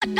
Coucou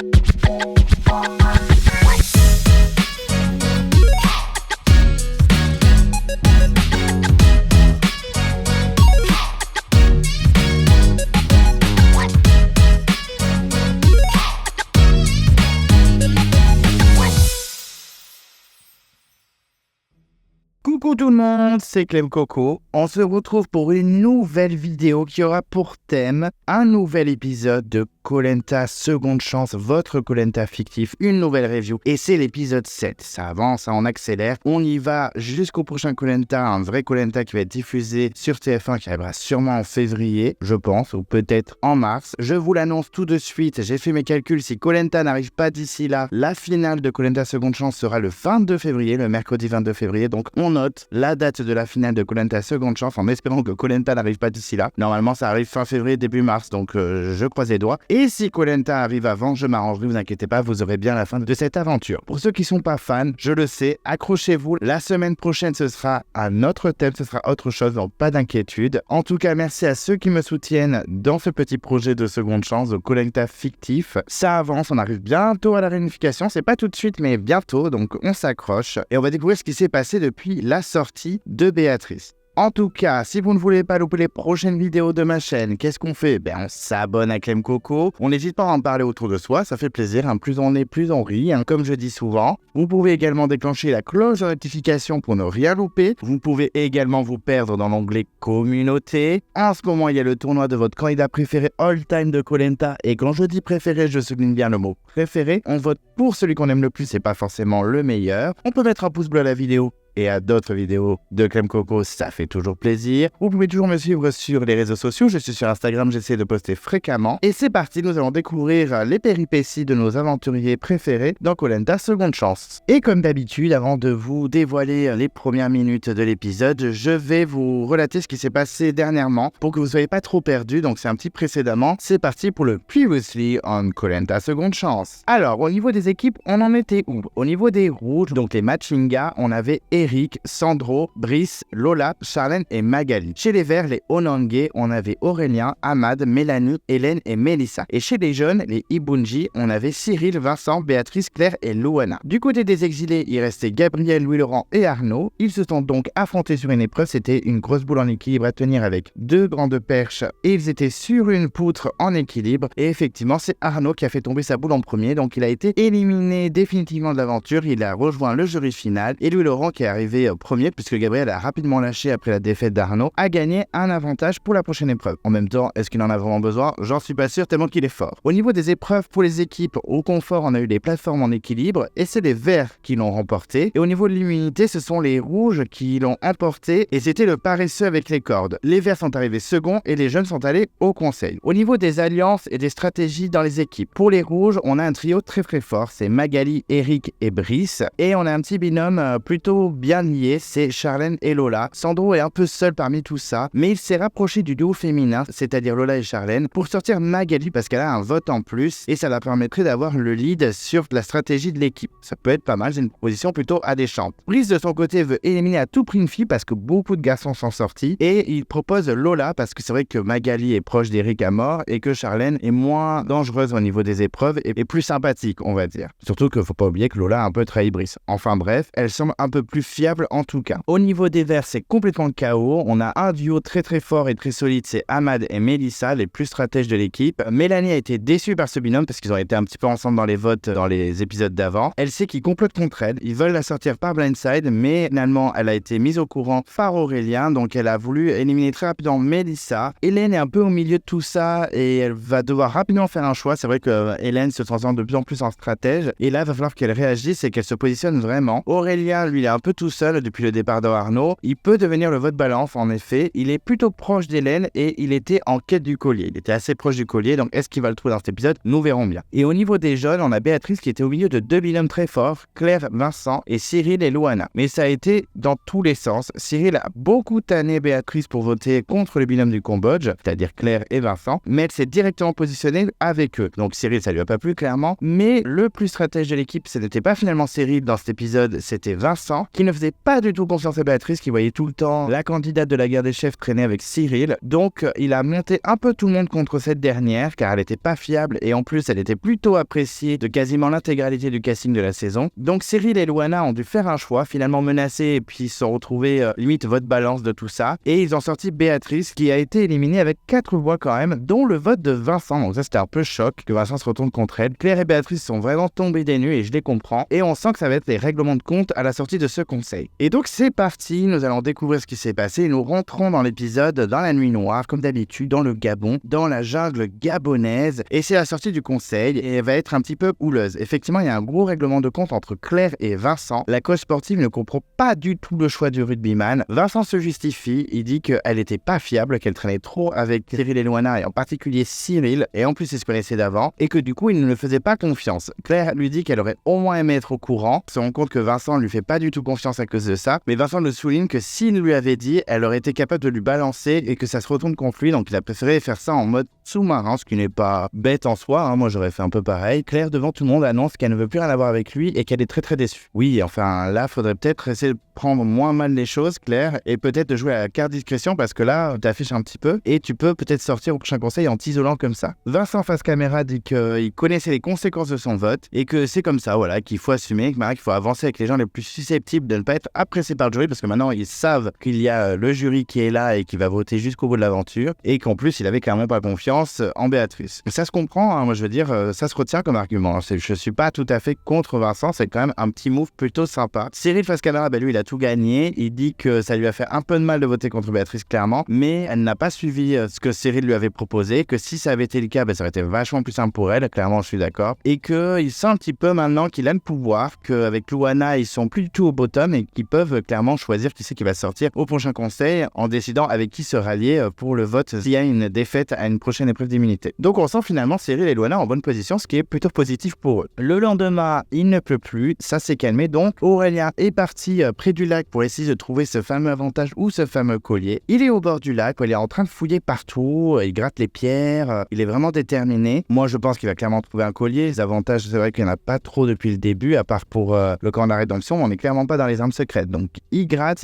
tout le monde, c'est Clem Coco. On se retrouve pour une nouvelle vidéo qui aura pour thème un nouvel épisode de Koh Lanta Seconde Chance, votre Koh Lanta fictif, une nouvelle review. Et c'est l'épisode 7, ça avance, on accélère. On y va jusqu'au prochain Koh Lanta, un vrai Koh Lanta qui va être diffusé sur TF1 qui arrivera sûrement en février, je pense, ou peut-être en mars. Je vous l'annonce tout de suite, j'ai fait mes calculs, si Koh Lanta n'arrive pas d'ici là, la finale de Koh Lanta Seconde Chance sera le 22 février, le mercredi 22 février, donc on note la date de la finale de Koh Lanta Seconde Chance en espérant que Koh Lanta n'arrive pas d'ici là. Normalement ça arrive fin février, début mars, donc je croise les doigts. Et si Koh Lanta arrive avant, je m'arrangerai, vous inquiétez pas, vous aurez bien la fin de cette aventure. Pour ceux qui sont pas fans, je le sais, accrochez-vous, la semaine prochaine ce sera un autre thème, ce sera autre chose, donc pas d'inquiétude. En tout cas, merci à ceux qui me soutiennent dans ce petit projet de Seconde Chance, de Koh Lanta fictif. Ça avance, on arrive bientôt à la réunification, c'est pas tout de suite mais bientôt, donc on s'accroche et on va découvrir ce qui s'est passé depuis la sortie de Béatrice. En tout cas, si vous ne voulez pas louper les prochaines vidéos de ma chaîne, qu'est-ce qu'on fait? On s'abonne à Clem Coco. On n'hésite pas à en parler autour de soi, ça fait plaisir. Plus on est, plus on rit, comme je dis souvent. Vous pouvez également déclencher la cloche de notification pour ne rien louper. Vous pouvez également vous perdre dans l'onglet Communauté. En ce moment, il y a le tournoi de votre candidat préféré all-time de Koh Lanta. Et quand je dis préféré, je souligne bien le mot préféré. On vote pour celui qu'on aime le plus et pas forcément le meilleur. On peut mettre un pouce bleu à la vidéo et à d'autres vidéos de Clem Coco, ça fait toujours plaisir. Vous pouvez toujours me suivre sur les réseaux sociaux, je suis sur Instagram, j'essaie de poster fréquemment. Et c'est parti, nous allons découvrir les péripéties de nos aventuriers préférés dans Koh Lanta Seconde Chance. Et comme d'habitude, avant de vous dévoiler les premières minutes de l'épisode, je vais vous relater ce qui s'est passé dernièrement pour que vous ne soyez pas trop perdus, donc c'est un petit précédemment. C'est parti pour le Previously on Koh Lanta Seconde Chance. Alors, au niveau des équipes, on en était où? Au niveau des rouges, donc les Machinga, on avait Eric, Sandro, Brice, Lola, Charlène et Magali. Chez les verts, les Onangue, on avait Aurélien, Ahmad, Mélanie, Hélène et Mélissa. Et chez les jeunes, les Ibunji, on avait Cyril, Vincent, Béatrice, Claire et Louana. Du côté des exilés, il restait Gabriel, Louis-Laurent et Arnaud. Ils se sont donc affrontés sur une épreuve. C'était une grosse boule en équilibre à tenir avec deux grandes perches. Et ils étaient sur une poutre en équilibre. Et effectivement, c'est Arnaud qui a fait tomber sa boule en premier. Donc il a été éliminé définitivement de l'aventure. Il a rejoint le jury final. Et Louis-Laurent, qui est arrivé premier, puisque Gabriel a rapidement lâché après la défaite d'Arnaud, a gagné un avantage pour la prochaine épreuve. En même temps, est-ce qu'il en a vraiment besoin? J'en suis pas sûr tellement qu'il est fort. Au niveau des épreuves pour les équipes, au confort, on a eu les plateformes en équilibre et c'est les verts qui l'ont remporté. Et au niveau de l'immunité, ce sont les rouges qui l'ont emporté et c'était le paresseux avec les cordes. Les verts sont arrivés second et les jeunes sont allés au conseil. Au niveau des alliances et des stratégies dans les équipes, pour les rouges, on a un trio très fort, c'est Magali, Eric et Brice. Et on a un petit binôme plutôt bien lié, c'est Charlène et Lola. Sandro est un peu seul parmi tout ça, mais il s'est rapproché du duo féminin, c'est-à-dire Lola et Charlène, pour sortir Magali parce qu'elle a un vote en plus et ça la permettrait d'avoir le lead sur la stratégie de l'équipe. Ça peut être pas mal, c'est une proposition plutôt alléchante. Brice de son côté veut éliminer à tout prix une fille parce que beaucoup de garçons sont sortis et il propose Lola parce que c'est vrai que Magali est proche d'Eric à mort et que Charlène est moins dangereuse au niveau des épreuves et plus sympathique, on va dire. Surtout qu'il faut pas oublier que Lola a un peu trahi Brice. Enfin bref, elle semble un peu plus fiable en tout cas. Au niveau des verts, c'est complètement le chaos. On a un duo très fort et très solide, c'est Ahmad et Mélissa, les plus stratèges de l'équipe. Mélanie a été déçue par ce binôme parce qu'ils ont été un petit peu ensemble dans les votes dans les épisodes d'avant. Elle sait qu'ils complotent contre elle, ils veulent la sortir par blindside, mais finalement elle a été mise au courant par Aurélien, donc elle a voulu éliminer très rapidement Mélissa. Hélène est un peu au milieu de tout ça et elle va devoir rapidement faire un choix. C'est vrai que Hélène se transforme de plus en plus en stratège et là il va falloir qu'elle réagisse et qu'elle se positionne vraiment. Aurélien, lui, il est un peu tout seul depuis le départ d'Arnaud. Il peut devenir le vote balance en effet. Il est plutôt proche d'Hélène et il était en quête du collier. Il était assez proche du collier, donc est-ce qu'il va le trouver dans cet épisode? Nous verrons bien. Et au niveau des jeunes, on a Béatrice qui était au milieu de deux binômes très forts, Claire, Vincent et Cyril et Louana. Mais ça a été dans tous les sens. Cyril a beaucoup tanné Béatrice pour voter contre le binôme du Cambodge, c'est-à-dire Claire et Vincent, mais elle s'est directement positionnée avec eux. Donc Cyril, ça lui a pas plu clairement, mais le plus stratège de l'équipe, ce n'était pas finalement Cyril dans cet épisode, c'était Vincent, qui ne faisait pas du tout confiance à Béatrice, qui voyait tout le temps la candidate de la guerre des chefs traîner avec Cyril. Donc il a monté un peu tout le monde contre cette dernière, car elle n'était pas fiable et en plus elle était plutôt appréciée de quasiment l'intégralité du casting de la saison. Donc Cyril et Loana ont dû faire un choix, finalement menacés, et puis ils se sont retrouvés limite vote balance de tout ça. Et ils ont sorti Béatrice, qui a été éliminée avec 4 voix quand même, dont le vote de Vincent. Donc ça c'était un peu choc que Vincent se retourne contre elle. Claire et Béatrice sont vraiment tombées des nues et je les comprends. Et on sent que ça va être les règlements de compte à la sortie de ce conseil. Et donc c'est parti, nous allons découvrir ce qui s'est passé et nous rentrons dans l'épisode dans la nuit noire, comme d'habitude, dans le Gabon, dans la jungle gabonaise. Et c'est la sortie du conseil et elle va être un petit peu houleuse. Effectivement, il y a un gros règlement de compte entre Claire et Vincent. La coach sportive ne comprend pas du tout le choix du rugbyman. Vincent se justifie, il dit qu'elle n'était pas fiable, qu'elle traînait trop avec Cyril et Loana et en particulier Cyril, et en plus ils se connaissaient d'avant, et que du coup il ne lui faisait pas confiance. Claire lui dit qu'elle aurait au moins aimé être au courant, se rend compte que Vincent ne lui fait pas du tout confiance à cause de ça, mais Vincent le souligne que s'il lui avait dit, elle aurait été capable de lui balancer et que ça se retourne contre lui, donc il a préféré faire ça en mode sous-marin, ce qui n'est pas bête en soi, hein. Moi j'aurais fait un peu pareil. Claire devant tout le monde annonce qu'elle ne veut plus rien avoir avec lui et qu'elle est très très déçue. Oui, enfin là faudrait peut-être essayer de prendre moins mal les choses, Claire, et peut-être de jouer à la carte discrétion parce que là t'affiches un petit peu et tu peux peut-être sortir au prochain conseil en t'isolant comme ça. Vincent face caméra dit qu'il connaissait les conséquences de son vote et que c'est comme ça, voilà, qu'il faut assumer, qu'il faut avancer avec les gens les plus susceptibles de ne pas être appréciés par le jury parce que maintenant ils savent qu'il y a le jury qui est là et qui va voter jusqu'au bout de l'aventure et qu'en plus il avait clairement pas confiance en Béatrice. Ça se comprend, hein, moi je veux dire, ça se retient comme argument. Je suis pas tout à fait contre Vincent, c'est quand même un petit move plutôt sympa. Cyril face caméra, lui il a tout gagné, il dit que ça lui a fait un peu de mal de voter contre Béatrice clairement, mais elle n'a pas suivi ce que Cyril lui avait proposé, que si ça avait été le cas, ça aurait été vachement plus simple pour elle, clairement je suis d'accord, et qu'il sent un petit peu maintenant qu'il a le pouvoir, qu'avec Loana ils sont plus du tout au bottom et qu'ils peuvent clairement choisir qui c'est qui va sortir au prochain conseil en décidant avec qui se rallier pour le vote s'il y a une défaite à une prochaine épreuve d'immunité. Donc on sent finalement Cyril et Loana en bonne position, ce qui est plutôt positif pour eux. Le lendemain, il ne pleut plus, ça s'est calmé, donc Aurélien est parti près du lac pour essayer de trouver ce fameux avantage ou ce fameux collier. Il est au bord du lac, il est en train de fouiller partout, il gratte les pierres, il est vraiment déterminé. Moi je pense qu'il va clairement trouver un collier. Les avantages, c'est vrai qu'il n'y en a pas trop depuis le début, à part pour le camp d'arrêt d'onction, on n'est clairement pas dans les armes secrètes. Donc il gratte,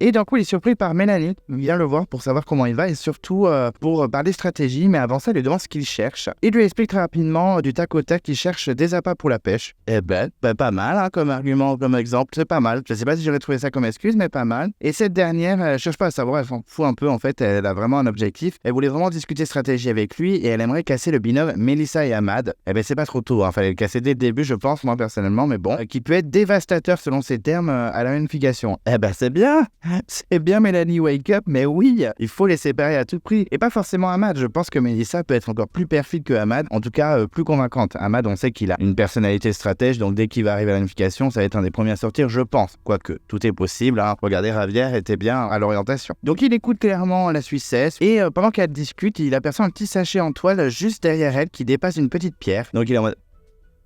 et d'un coup il est surpris par Mélanie. Il vient le voir pour savoir comment il va et surtout pour parler stratégie, mais avant ça il lui demande ce qu'il cherche. Il lui explique très rapidement du tac au tac qu'il cherche des appâts pour la pêche. Eh ben, pas mal hein, comme argument, comme exemple, c'est pas mal. Je sais pas si j'aurais trouvé ça comme excuse, mais pas mal. Et cette dernière, elle cherche pas à savoir, elle s'en fout un peu en fait, elle a vraiment un objectif. Elle voulait vraiment discuter stratégie avec lui et elle aimerait casser le binôme Mélissa et Ahmad. Eh ben c'est pas trop tôt, hein. Fallait le casser dès le début je pense, moi personnellement, mais bon, qui peut être dévastateur selon ses termes à la réunification. Eh ben c'est bien Mélanie wake up, mais oui, il faut les séparer à tout prix. Et pas forcément Ahmad, je pense que Mélissa peut être encore plus perfide que Ahmad, en tout cas plus convaincante. Ahmad, on sait qu'il a une personnalité stratège, donc dès qu'il va arriver à l'unification, ça va être un des premiers à sortir, je pense. Quoique, tout est possible, hein. Regardez, Ravière était bien à l'orientation. Donc il écoute clairement la Suissesse, et pendant qu'elle discute, il aperçoit un petit sachet en toile juste derrière elle qui dépasse une petite pierre. Donc il est en mode...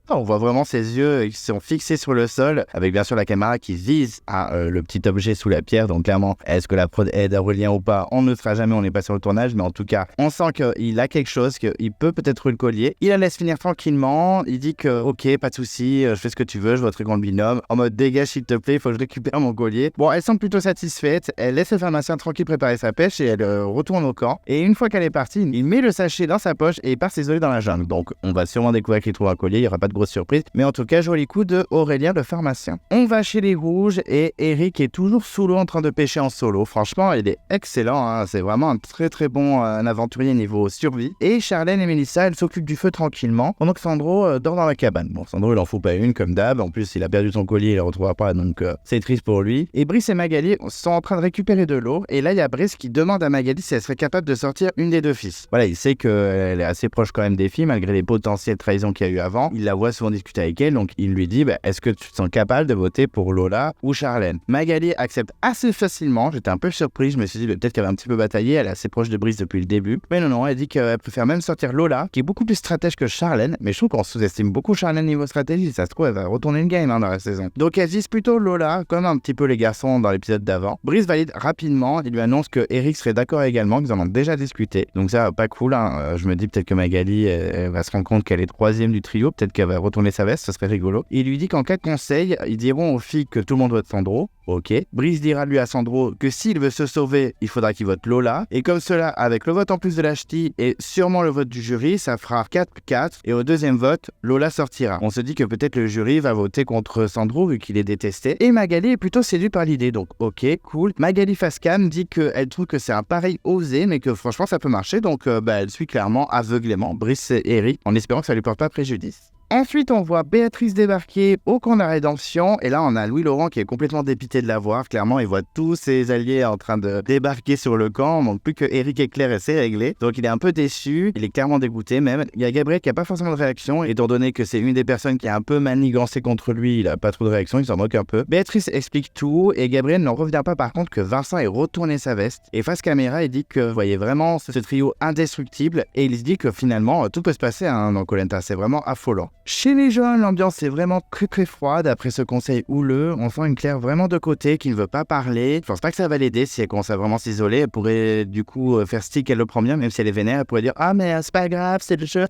On voit vraiment ses yeux qui sont fixés sur le sol, avec bien sûr la caméra qui vise à le petit objet sous la pierre. Donc clairement, est-ce que la prod aide Aurélien ou pas? On ne le saura jamais, on n'est pas sur le tournage, mais en tout cas, on sent qu'il a quelque chose, qu'il peut peut-être trouver le collier. Il la laisse finir tranquillement, il dit que ok, pas de souci, je fais ce que tu veux, je voterai contre le binôme. En mode dégage s'il te plaît, il faut que je récupère mon collier. Bon, elle semble plutôt satisfaite, elle laisse le pharmacien tranquille préparer sa pêche et elle retourne au camp. Et une fois qu'elle est partie, il met le sachet dans sa poche et il part s'isoler dans la jungle. Donc on va sûrement découvrir qu'il trouve un collier, il n'y aura pas de grosse surprise, mais en tout cas joli coup de Aurélien le pharmacien. On va chez les rouges et Eric est toujours sous l'eau en train de pêcher en solo. Franchement il est excellent, hein. C'est vraiment un très très bon aventurier niveau survie. Et Charlène et Mélissa, elles s'occupent du feu tranquillement pendant que Sandro dort dans la cabane. Bon, Sandro il en fout pas une comme d'hab, en plus il a perdu son collier, il le retrouvera pas, donc c'est triste pour lui. Et Brice et Magali sont en train de récupérer de l'eau et là il y a Brice qui demande à Magali si elle serait capable de sortir une des deux filles. Voilà, il sait qu'elle est assez proche quand même des filles malgré les potentielles trahisons qu'il y a eu avant. Il la voit souvent discuter avec elle, donc il lui dit est-ce que tu te sens capable de voter pour Lola ou Charlène? Magali accepte assez facilement, j'étais un peu surpris, je me suis dit peut-être qu'elle va un petit peu batailler, elle est assez proche de Brice depuis le début, mais non, elle dit qu'elle préfère même sortir Lola, qui est beaucoup plus stratège que Charlène, mais je trouve qu'on sous-estime beaucoup Charlène niveau stratégie, ça se trouve elle va retourner le game dans la saison. Donc elle vise plutôt Lola, comme un petit peu les garçons dans l'épisode d'avant. Brice valide rapidement, il lui annonce que Eric serait d'accord également, qu'ils en ont déjà discuté, donc ça pas cool, hein. Je me dis peut-être que Magali elle va se rendre compte qu'elle est troisième du trio, peut-être qu'elle pourrait retourner sa veste, ce serait rigolo. Il lui dit qu'en cas de conseil, ils diront aux filles que tout le monde vote Sandro. Ok. Brice dira lui à Sandro que s'il veut se sauver, il faudra qu'il vote Lola. Et comme cela, avec le vote en plus de la ch'ti et sûrement le vote du jury, ça fera 4-4. Et au deuxième vote, Lola sortira. On se dit que peut-être le jury va voter contre Sandro vu qu'il est détesté. Et Magali est plutôt séduite par l'idée. Donc ok, cool. Magali Facecam dit qu'elle trouve que c'est un pari osé, mais que franchement ça peut marcher. Donc elle suit clairement aveuglément Brice et Eric en espérant que ça lui porte pas préjudice. Ensuite, on voit Béatrice débarquer au camp de la rédemption. Et là, on a Louis Laurent qui est complètement dépité de la voir. Clairement, il voit tous ses alliés en train de débarquer sur le camp. Donc, plus que Eric et Claire et c'est réglé. Donc, il est un peu déçu. Il est clairement dégoûté même. Il y a Gabriel qui n'a pas forcément de réaction. Étant donné que c'est une des personnes qui est un peu manigancée contre lui, il n'a pas trop de réaction. Il s'en moque un peu. Béatrice explique tout. Et Gabriel n'en revient pas par contre que Vincent ait retourné sa veste. Et face caméra, il dit que vous voyez vraiment ce trio indestructible. Et il se dit que finalement, tout peut se passer dans Koh-Lanta. C'est vraiment affolant. Chez les jeunes, l'ambiance est vraiment très froide après ce conseil houleux. On sent une Claire vraiment de côté qui ne veut pas parler. Je pense pas que ça va l'aider si elle commence à vraiment s'isoler. Elle pourrait du coup faire style qu'elle le prend bien, même si elle est vénère. Elle pourrait dire ah mais c'est pas grave, c'est le jeu.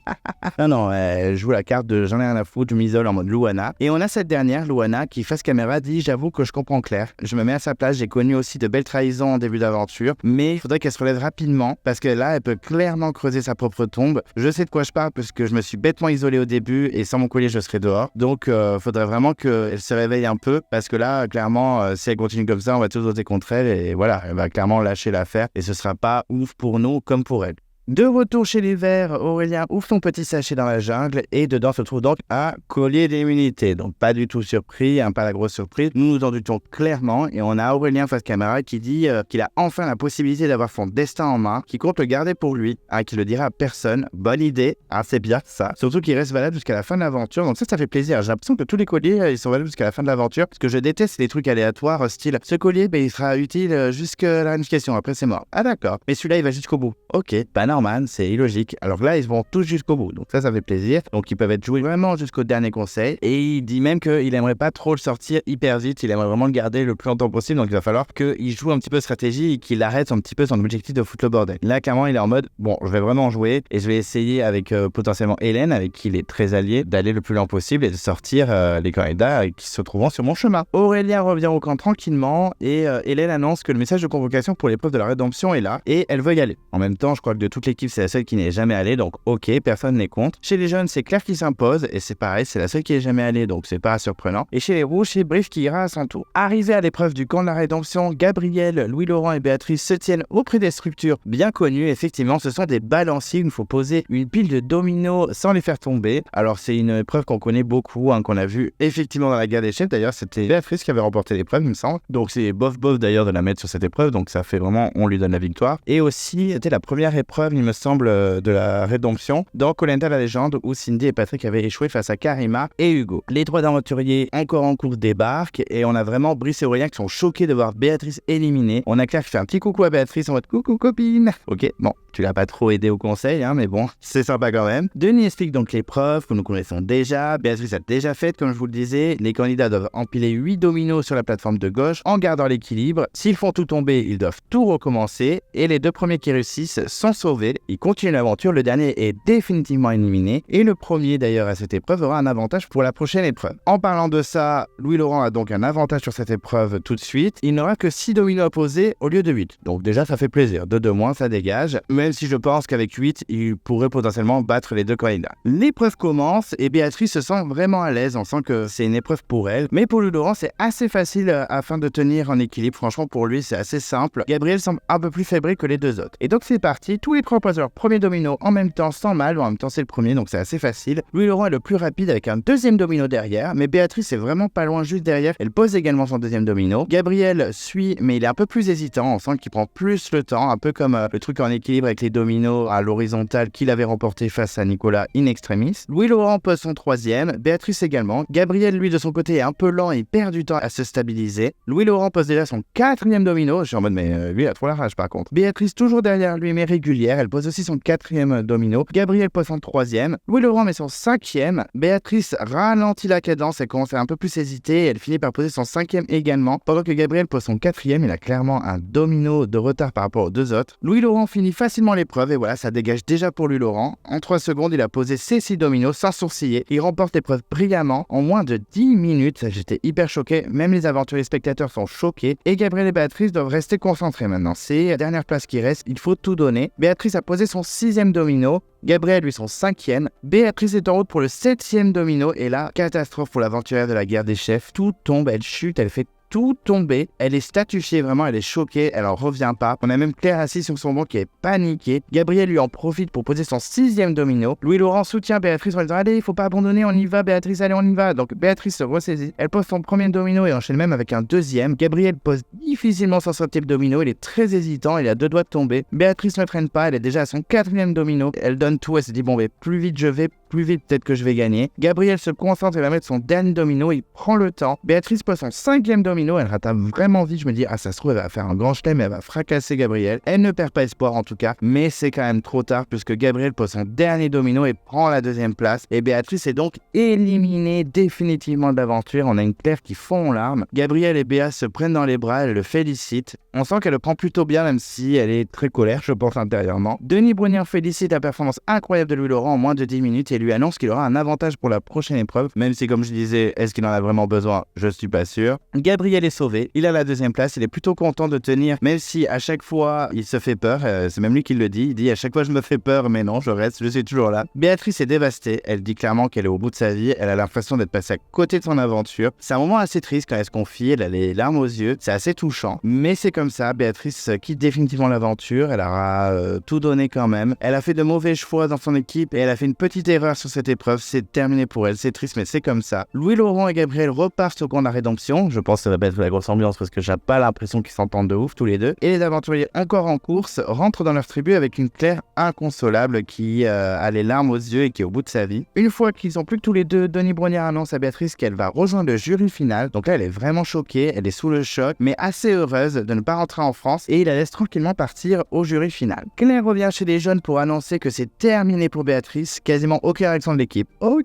non, elle joue la carte de j'en ai rien à foutre, je m'isole en mode Louana. Et on a cette dernière, Louana, qui face caméra dit j'avoue que je comprends Claire. Je me mets à sa place, j'ai connu aussi de belles trahisons en début d'aventure, mais il faudrait qu'elle se relève rapidement parce que là elle peut clairement creuser sa propre tombe. Je sais de quoi je parle parce que je me suis bêtement isolé au début et sans mon collier je serais dehors. Donc faudrait vraiment qu'elle se réveille un peu parce que là clairement si elle continue comme ça on va tous voter contre elle et voilà, elle va clairement lâcher l'affaire et ce sera pas ouf pour nous comme pour elle. De retour chez les Verts, Aurélien ouvre son petit sachet dans la jungle et dedans se trouve donc un collier d'immunité. Donc pas du tout surpris, pas la grosse surprise. Nous nous en doutons clairement et on a Aurélien face caméra qui dit qu'il a enfin la possibilité d'avoir son destin en main, qu'il compte le garder pour lui, qui le dira à personne. Bonne idée, c'est bien ça. Surtout qu'il reste valable jusqu'à la fin de l'aventure. Donc ça fait plaisir. J'ai l'impression que tous les colliers ils sont valables jusqu'à la fin de l'aventure. Ce que je déteste c'est les trucs aléatoires style ce collier il sera utile jusqu'à la réunification. Après c'est mort. Ah d'accord. Mais celui-là il va jusqu'au bout. Ok, pas normal. C'est illogique. Alors là, ils vont tous jusqu'au bout. Donc ça fait plaisir. Donc ils peuvent être joués vraiment jusqu'au dernier conseil. Et il dit même qu'il aimerait pas trop le sortir hyper vite. Il aimerait vraiment le garder le plus longtemps possible. Donc il va falloir qu'il joue un petit peu stratégie et qu'il arrête un petit peu son objectif de foutre le bordel. Là, clairement, il est en mode bon, je vais vraiment jouer et je vais essayer avec potentiellement Hélène, avec qui il est très allié, d'aller le plus lent possible et de sortir les candidats qui se trouvent sur mon chemin. Aurélien revient au camp tranquillement et Hélène annonce que le message de convocation pour l'épreuve de la rédemption est là et elle veut y aller. En même temps, je crois que de toute l'équipe, c'est la seule qui n'est jamais allée, donc ok, personne n'est contre. Chez les jeunes, c'est Claire qui s'impose, et c'est pareil, c'est la seule qui n'est jamais allée, donc c'est pas surprenant. Et chez les rouges, c'est Brice qui ira à son tour. Arrivé à l'épreuve du camp de la rédemption, Gabriel, Louis Laurent et Béatrice se tiennent auprès des structures bien connues. Effectivement, ce sont des balanciers, il faut poser une pile de dominos sans les faire tomber. Alors c'est une épreuve qu'on connaît beaucoup, qu'on a vu effectivement dans la guerre des chefs. D'ailleurs, c'était Béatrice qui avait remporté l'épreuve, il me semble. Donc c'est bof d'ailleurs de la mettre sur cette épreuve, donc ça fait vraiment, on lui donne la victoire. Et aussi, c'était la première épreuve, il me semble, de la rédemption dans Koh-Lanta la légende où Cindy et Patrick avaient échoué face à Karima et Hugo. Les trois aventuriers encore en cours débarquent et on a vraiment Brice et Aurélien qui sont choqués de voir Béatrice éliminée. On a Claire qui fait un petit coucou à Béatrice en mode coucou copine. Ok, bon, tu l'as pas trop aidé au conseil, mais bon, c'est sympa quand même. Denis explique donc l'épreuve que nous connaissons déjà. Béatrice a déjà faite, comme je vous le disais. Les candidats doivent empiler 8 dominos sur la plateforme de gauche en gardant l'équilibre. S'ils font tout tomber, ils doivent tout recommencer et les deux premiers qui réussissent sont sauvés. Ils continuent l'aventure, le dernier est définitivement éliminé et le premier d'ailleurs à cette épreuve aura un avantage pour la prochaine épreuve. En parlant de ça, Louis Laurent a donc un avantage sur cette épreuve tout de suite. Il n'aura que 6 dominos à poser au lieu de 8. Donc déjà ça fait plaisir, 2 de moins ça dégage, même si je pense qu'avec 8 il pourrait potentiellement battre les deux candidats. L'épreuve commence et Béatrice se sent vraiment à l'aise, on sent que c'est une épreuve pour elle, mais pour Louis Laurent c'est assez facile afin de tenir en équilibre, franchement pour lui c'est assez simple. Gabriel semble un peu plus fébrile que les deux autres. Et donc c'est parti, tous les trois posent leur premier domino en même temps sans mal, en même temps c'est le premier donc c'est assez facile. Louis Laurent est le plus rapide avec un deuxième domino derrière, mais Béatrice est vraiment pas loin juste derrière, elle pose également son deuxième domino. Gabriel suit mais il est un peu plus hésitant, on sent qu'il prend plus le temps, un peu comme le truc en équilibre avec les dominos à l'horizontale qu'il avait remporté face à Nicolas in extremis. Louis Laurent pose son troisième, Béatrice également. Gabriel lui de son côté est un peu lent et perd du temps à se stabiliser. Louis Laurent pose déjà son quatrième domino, je suis en mode mais lui il a trop la rage par contre. Béatrice toujours derrière lui mais régulière, elle pose aussi son quatrième domino. Gabriel pose son troisième, Louis Laurent met son cinquième, Béatrice ralentit la cadence, elle commence à un peu plus hésiter, elle finit par poser son cinquième également, pendant que Gabriel pose son quatrième, il a clairement un domino de retard par rapport aux deux autres. Louis Laurent finit facilement facilement l'épreuve et voilà, ça dégage déjà pour lui Laurent. En 3 secondes, il a posé ses 6 dominos sans sourciller. Il remporte l'épreuve brillamment en moins de 10 minutes. J'étais hyper choqué, même les aventuriers spectateurs sont choqués et Gabriel et Béatrice doivent rester concentrés maintenant. C'est la dernière place qui reste, il faut tout donner. Béatrice a posé son 6e domino. Gabriel, lui, son 5e. Béatrice est en route pour le 7e domino. Et là, catastrophe pour l'aventurière de la guerre des chefs. Tout tombe, elle chute, elle fait tout tomber. Elle est statufiée, vraiment, elle est choquée, elle en revient pas. On a même Claire assise sur son banc qui est paniquée. Gabriel lui en profite pour poser son 6e domino. Louis-Laurent soutient Béatrice en lui disant « Allez, il faut pas abandonner, on y va Béatrice, allez, on y va ». Donc Béatrice se ressaisit. Elle pose son premier domino et enchaîne même avec un 2e. Gabriel pose difficilement son 7e domino, il est très hésitant, il a 2 doigts de tomber. Béatrice ne traîne pas, elle est déjà à son 4e domino. Elle donne tout, elle se dit « Bon, mais plus vite je vais, plus vite peut-être que je vais gagner ». Gabriel se concentre et va mettre son dernier domino, il prend le temps. Béatrice pose son 5e domino, elle rattrape vraiment vite, je me dis, ah ça se trouve, elle va faire un grand chelem, elle va fracasser Gabriel. Elle ne perd pas espoir en tout cas, mais c'est quand même trop tard puisque Gabriel pose son dernier domino et prend la 2e place. Et Béatrice est donc éliminée définitivement de l'aventure. On a une Claire qui fond en larmes. Gabriel et Béa se prennent dans les bras, elle le félicite. On sent qu'elle le prend plutôt bien, même si elle est très colère, je pense, intérieurement. Denis Brunier félicite la performance incroyable de Louis-Laurent en moins de 10 minutes et lui annonce qu'il aura un avantage pour la prochaine épreuve, même si, comme je disais, est-ce qu'il en a vraiment besoin? Je suis pas sûr. Gabriel est sauvé, il a la 2e place, il est plutôt content de tenir, même si à chaque fois il se fait peur, c'est même lui qui le dit, il dit à chaque fois je me fais peur, mais non, je reste, je suis toujours là. Béatrice est dévastée, elle dit clairement qu'elle est au bout de sa vie, elle a l'impression d'être passée à côté de son aventure. C'est un moment assez triste quand elle se confie, elle a les larmes aux yeux, c'est assez touchant, mais c'est comme ça, Béatrice quitte définitivement l'aventure, elle aura tout donné quand même, elle a fait de mauvais choix dans son équipe et elle a fait une petite erreur sur cette épreuve, c'est terminé pour elle, c'est triste mais c'est comme ça. Louis-Laurent et Gabriel repartent au camp de la rédemption, je pense que ça va être la grosse ambiance parce que j'ai pas l'impression qu'ils s'entendent de ouf tous les deux, et les aventuriers encore en course rentrent dans leur tribu avec une Claire inconsolable qui a les larmes aux yeux et qui est au bout de sa vie. Une fois qu'ils sont plus que tous les deux, Denis Brunier annonce à Béatrice qu'elle va rejoindre le jury final, donc là elle est vraiment choquée, elle est sous le choc, mais assez heureuse de ne pas rentrer en France et il la laisse tranquillement partir au jury final. Claire revient chez les jeunes pour annoncer que c'est terminé pour Béatrice, quasiment aucune réaction de l'équipe. Ok.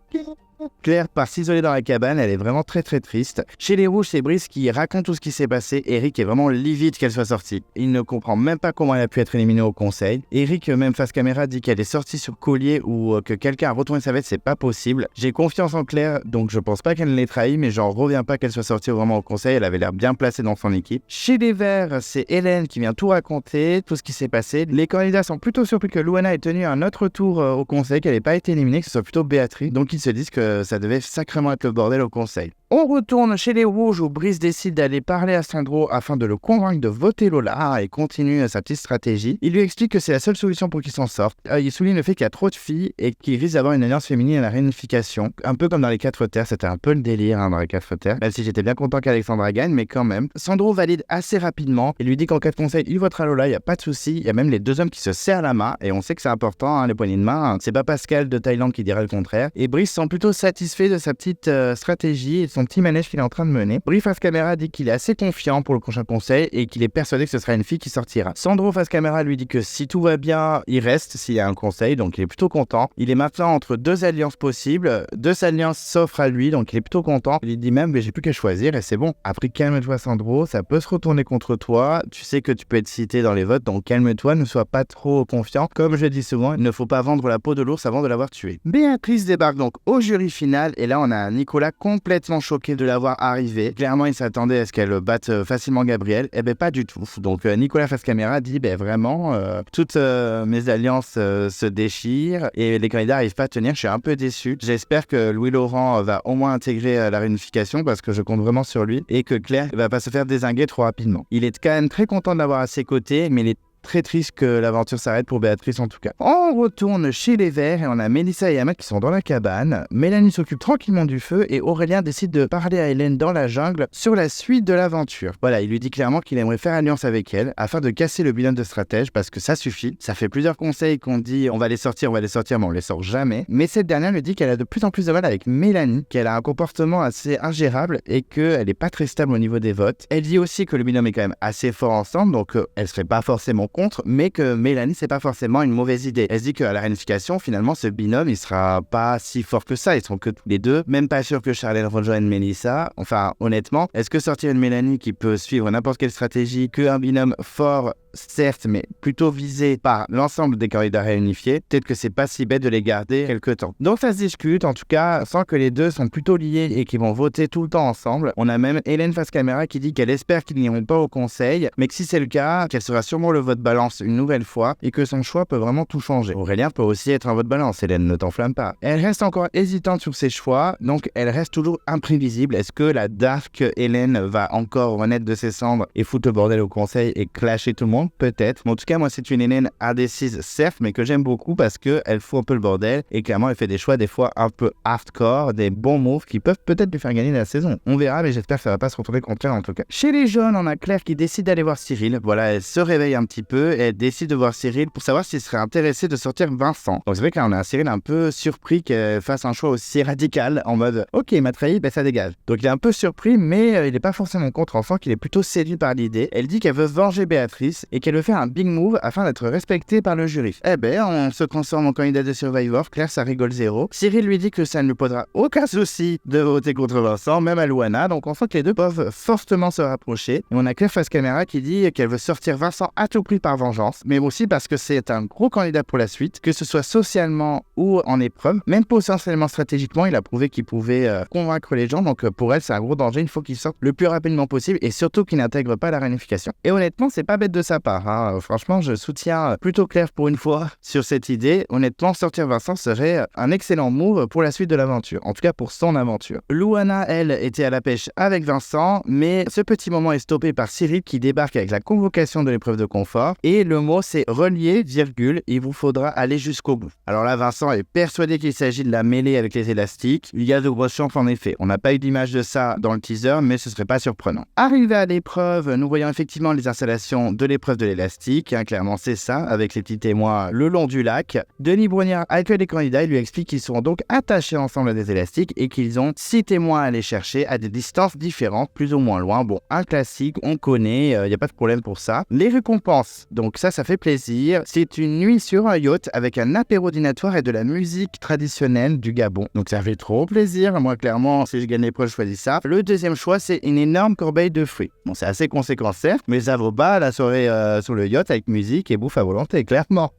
Claire part s'isoler dans la cabane, elle est vraiment très triste. Chez les Rouges, c'est Brice qui raconte tout ce qui s'est passé. Eric est vraiment livide qu'elle soit sortie. Il ne comprend même pas comment elle a pu être éliminée au conseil. Eric, même face caméra, dit qu'elle est sortie sur collier ou que quelqu'un a retourné sa veste, c'est pas possible. J'ai confiance en Claire, donc je pense pas qu'elle l'ait trahi, mais j'en reviens pas qu'elle soit sortie vraiment au conseil, elle avait l'air bien placée dans son équipe. Chez les Verts, c'est Hélène qui vient tout raconter, tout ce qui s'est passé. Les candidats sont plutôt surpris que Louana ait tenu un autre tour au conseil, qu'elle n'ait pas été éliminée, que ce soit plutôt Béatrice. Donc ils se disent que ça devait sacrément être le bordel au conseil. On retourne chez les Rouges où Brice décide d'aller parler à Sandro afin de le convaincre de voter Lola et continue sa petite stratégie. Il lui explique que c'est la seule solution pour qu'il s'en sorte. Il souligne le fait qu'il y a trop de filles et qu'il risque d'avoir une alliance féminine à la réunification. Un peu comme dans les 4 terres, c'était un peu le délire dans les 4 terres, même si j'étais bien content qu'Alexandra gagne, mais quand même. Sandro valide assez rapidement et lui dit qu'en cas de conseil, il votera Lola, il n'y a pas de souci. Il y a même les 2 hommes qui se serrent la main et on sait que c'est important, les poignées de main. C'est pas Pascal de Thaïlande qui dira le contraire. Et Brice semble plutôt satisfait de sa petite stratégie et de son petit manège qu'il est en train de mener. Brice face caméra dit qu'il est assez confiant pour le prochain conseil et qu'il est persuadé que ce sera une fille qui sortira. Sandro face caméra lui dit que si tout va bien, il reste s'il y a un conseil, donc il est plutôt content. Il est maintenant entre 2 alliances possibles, 2 alliances s'offrent à lui, donc il est plutôt content. Il dit même, mais j'ai plus qu'à choisir et c'est bon. Après, calme-toi Sandro, ça peut se retourner contre toi, tu sais que tu peux être cité dans les votes, donc calme-toi, ne sois pas trop confiant. Comme je dis souvent, il ne faut pas vendre la peau de l'ours avant de l'avoir tué. Béatrice débarque donc au jury final et là on a Nicolas complètement choqué de la voir arriver. Clairement, il s'attendait à ce qu'elle batte facilement Gabriel. Eh ben, pas du tout. Donc, Nicolas face caméra dit, vraiment, toutes mes alliances se déchirent et les candidats n'arrivent pas à tenir. Je suis un peu déçu. J'espère que Louis-Laurent va au moins intégrer la réunification parce que je compte vraiment sur lui et que Claire va pas se faire dézinguer trop rapidement. Il est quand même très content de l'avoir à ses côtés, mais il est très triste que l'aventure s'arrête pour Béatrice en tout cas. On retourne chez les Verts et on a Mélissa et Ahmed qui sont dans la cabane. Mélanie s'occupe tranquillement du feu et Aurélien décide de parler à Hélène dans la jungle sur la suite de l'aventure. Voilà, il lui dit clairement qu'il aimerait faire alliance avec elle afin de casser le bilan de stratège parce que ça suffit. Ça fait plusieurs conseils qu'on dit on va les sortir, mais on les sort jamais. Mais cette dernière lui dit qu'elle a de plus en plus de mal avec Mélanie, qu'elle a un comportement assez ingérable et qu'elle n'est pas très stable au niveau des votes. Elle dit aussi que le binôme est quand même assez fort ensemble, donc elle serait pas forcément contre, mais que Mélanie, c'est pas forcément une mauvaise idée. Elle se dit qu'à la réunification, finalement, ce binôme, il sera pas si fort que ça. Ils sont que tous les deux. Même pas sûr que Charlène rejoigne Mélissa. Enfin, honnêtement, est-ce que sortir une Mélanie qui peut suivre n'importe quelle stratégie, qu'un binôme fort, certes, mais plutôt visé par l'ensemble des candidats réunifiés, peut-être que c'est pas si bête de les garder quelque temps. Donc ça se discute, en tout cas, sans que les deux sont plutôt liés et qu'ils vont voter tout le temps ensemble. On a même Hélène face caméra qui dit qu'elle espère qu'ils n'iront pas au conseil, mais que si c'est le cas, qu'elle sera sûrement le vote balance une nouvelle fois et que son choix peut vraiment tout changer. Aurélien peut aussi être un vote balance, Hélène, ne t'enflamme pas. Elle reste encore hésitante sur ses choix, donc elle reste toujours imprévisible. Est-ce que la dark Hélène va encore renaître de ses cendres et foutre le bordel au conseil et clasher tout le monde? Peut-être. Mais en tout cas, moi, c'est une Hélène indécise, certes, mais que j'aime beaucoup parce qu'elle fout un peu le bordel et clairement, elle fait des choix des fois un peu hardcore, des bons moves qui peuvent peut-être lui faire gagner la saison. On verra, mais j'espère que ça va pas se retrouver contre elle en tout cas. Chez les jeunes, on a Claire qui décide d'aller voir Cyril. Voilà, elle se réveille un petit peu et elle décide de voir Cyril pour savoir s'il serait intéressé de sortir Vincent. Donc c'est vrai que là, on a un Cyril un peu surpris qu'elle fasse un choix aussi radical en mode « Ok, il m'a trahi, ben ça dégage ». Donc il est un peu surpris, mais il n'est pas forcément contre. On sent qu'il est plutôt séduit par l'idée. Elle dit qu'elle veut venger Béatrice et qu'elle veut faire un big move afin d'être respectée par le jury. Eh ben, on se transforme en candidat de Survivor. Claire, ça rigole zéro. Cyril lui dit que ça ne lui posera aucun souci de voter contre Vincent, même à Louana. Donc on sent que les deux peuvent fortement se rapprocher. Et on a Claire face caméra qui dit qu'elle veut sortir Vincent à tout prix par vengeance, mais aussi parce que c'est un gros candidat pour la suite, que ce soit socialement ou en épreuve. Même potentiellement stratégiquement, il a prouvé qu'il pouvait convaincre les gens. Donc pour elle, c'est un gros danger. Il faut qu'il sorte le plus rapidement possible et surtout qu'il n'intègre pas la réunification. Et honnêtement, c'est pas bête de sa part. Franchement, je soutiens plutôt Claire pour une fois sur cette idée. Honnêtement, sortir Vincent serait un excellent move pour la suite de l'aventure. En tout cas, pour son aventure. Louana, elle, était à la pêche avec Vincent, mais ce petit moment est stoppé par Cyril qui débarque avec la convocation de l'épreuve de confort. Et le mot, c'est relier, virgule, il vous faudra aller jusqu'au bout. Alors là, Vincent est persuadé qu'il s'agit de la mêlée avec les élastiques. Il y a de grosses chances en effet. On n'a pas eu d'image de ça dans le teaser, mais ce serait pas surprenant. Arrivé à l'épreuve, nous voyons effectivement les installations de l'épreuve de l'élastique. Clairement, c'est ça, avec les petits témoins le long du lac. Denis Brognard accueille les candidats et lui explique qu'ils seront donc attachés ensemble à des élastiques et qu'ils ont 6 témoins à aller chercher à des distances différentes, plus ou moins loin. Bon, un classique, on connaît, il n'y a pas de problème pour ça. Les récompenses, donc ça fait plaisir. C'est une nuit sur un yacht avec un apéro dînatoire et de la musique traditionnelle du Gabon. Donc ça fait trop plaisir. Moi, clairement, si je gagne l'épreuve, je choisis ça. Le deuxième choix, c'est une énorme corbeille de fruits. Bon, c'est assez conséquent, certes, mais ça vaut pas la soirée sur le yacht avec musique et bouffe à volonté, clairement.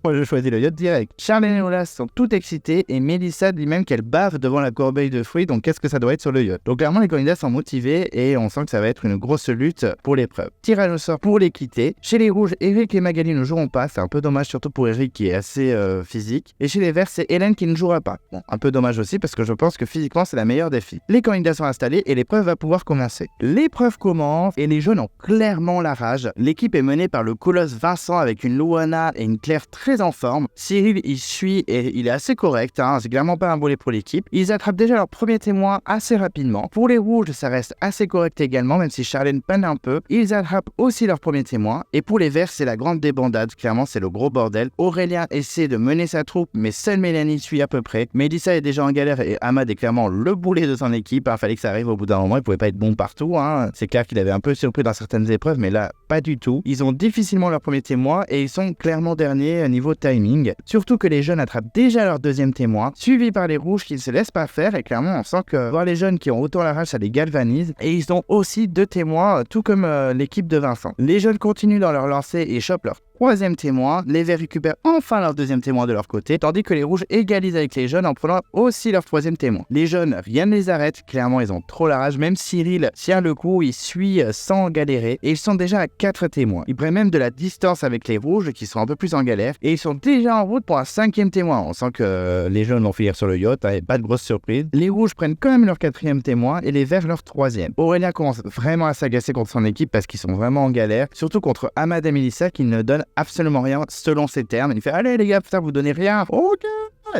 Moi, je choisis le yacht direct. Charlène et Lola sont toutes excitées et Mélissa dit même qu'elle bave devant la corbeille de fruits, donc qu'est-ce que ça doit être sur le yacht? Donc clairement, les candidats sont motivés et on sent que ça va être une grosse lutte pour l'épreuve. Tirage au sort pour les quitter. Chez les rouges, Eric et Magali ne joueront pas, c'est un peu dommage, surtout pour Eric qui est assez physique. Et chez les verts, c'est Hélène qui ne jouera pas. Bon, un peu dommage aussi parce que je pense que physiquement, c'est la meilleure des filles. Les candidats sont installés et l'épreuve va pouvoir commencer. L'épreuve commence et les jeunes ont clairement la rage. L'équipe est menée par le colosse Vincent avec une Louana et une Claire très en forme. Cyril, il suit et il est assez correct, c'est clairement pas un boulet pour l'équipe. Ils attrapent déjà leur premier témoin assez rapidement. Pour les rouges, ça reste assez correct également, même si Charlène peine un peu. Ils attrapent aussi leur premier témoin. Et pour les verts, c'est la grande débandade. Clairement, c'est le gros bordel. Aurélien essaie de mener sa troupe, mais seule Mélanie suit à peu près. Mélissa est déjà en galère et Ahmad est clairement le boulet de son équipe. Fallait que ça arrive au bout d'un moment. Il pouvait pas être bon partout. C'est clair qu'il avait un peu surpris dans certaines épreuves, mais là, pas du tout. Ils ont difficilement leur premier témoin et ils sont clairement derniers niveau timing. Surtout que les jeunes attrapent déjà leur deuxième témoin, suivi par les rouges qui ne se laissent pas faire. Et clairement, on sent que voir les jeunes qui ont autant la rage, ça les galvanise. Et ils ont aussi 2 témoins, tout comme l'équipe de Vincent. Les jeunes continuent dans leur lancée et chopent leur troisième témoin. Les verts récupèrent enfin leur deuxième témoin de leur côté, tandis que les rouges égalisent avec les jeunes en prenant aussi leur troisième témoin. Les jeunes, rien ne les arrête, clairement ils ont trop la rage, même Cyril tient le coup, il suit sans galérer, et ils sont déjà à 4 témoins. Ils prennent même de la distance avec les rouges qui sont un peu plus en galère, et ils sont déjà en route pour un 5e témoin. On sent que les jeunes vont finir sur le yacht, et pas de grosse surprise. Les rouges prennent quand même leur 4e témoin, et les verts leur 3e. Aurélien commence vraiment à s'agacer contre son équipe parce qu'ils sont vraiment en galère, surtout contre Ahmad et Mélissa qui ne donnent absolument rien selon ses termes. Il fait allez les gars, putain vous donnez rien. Ok,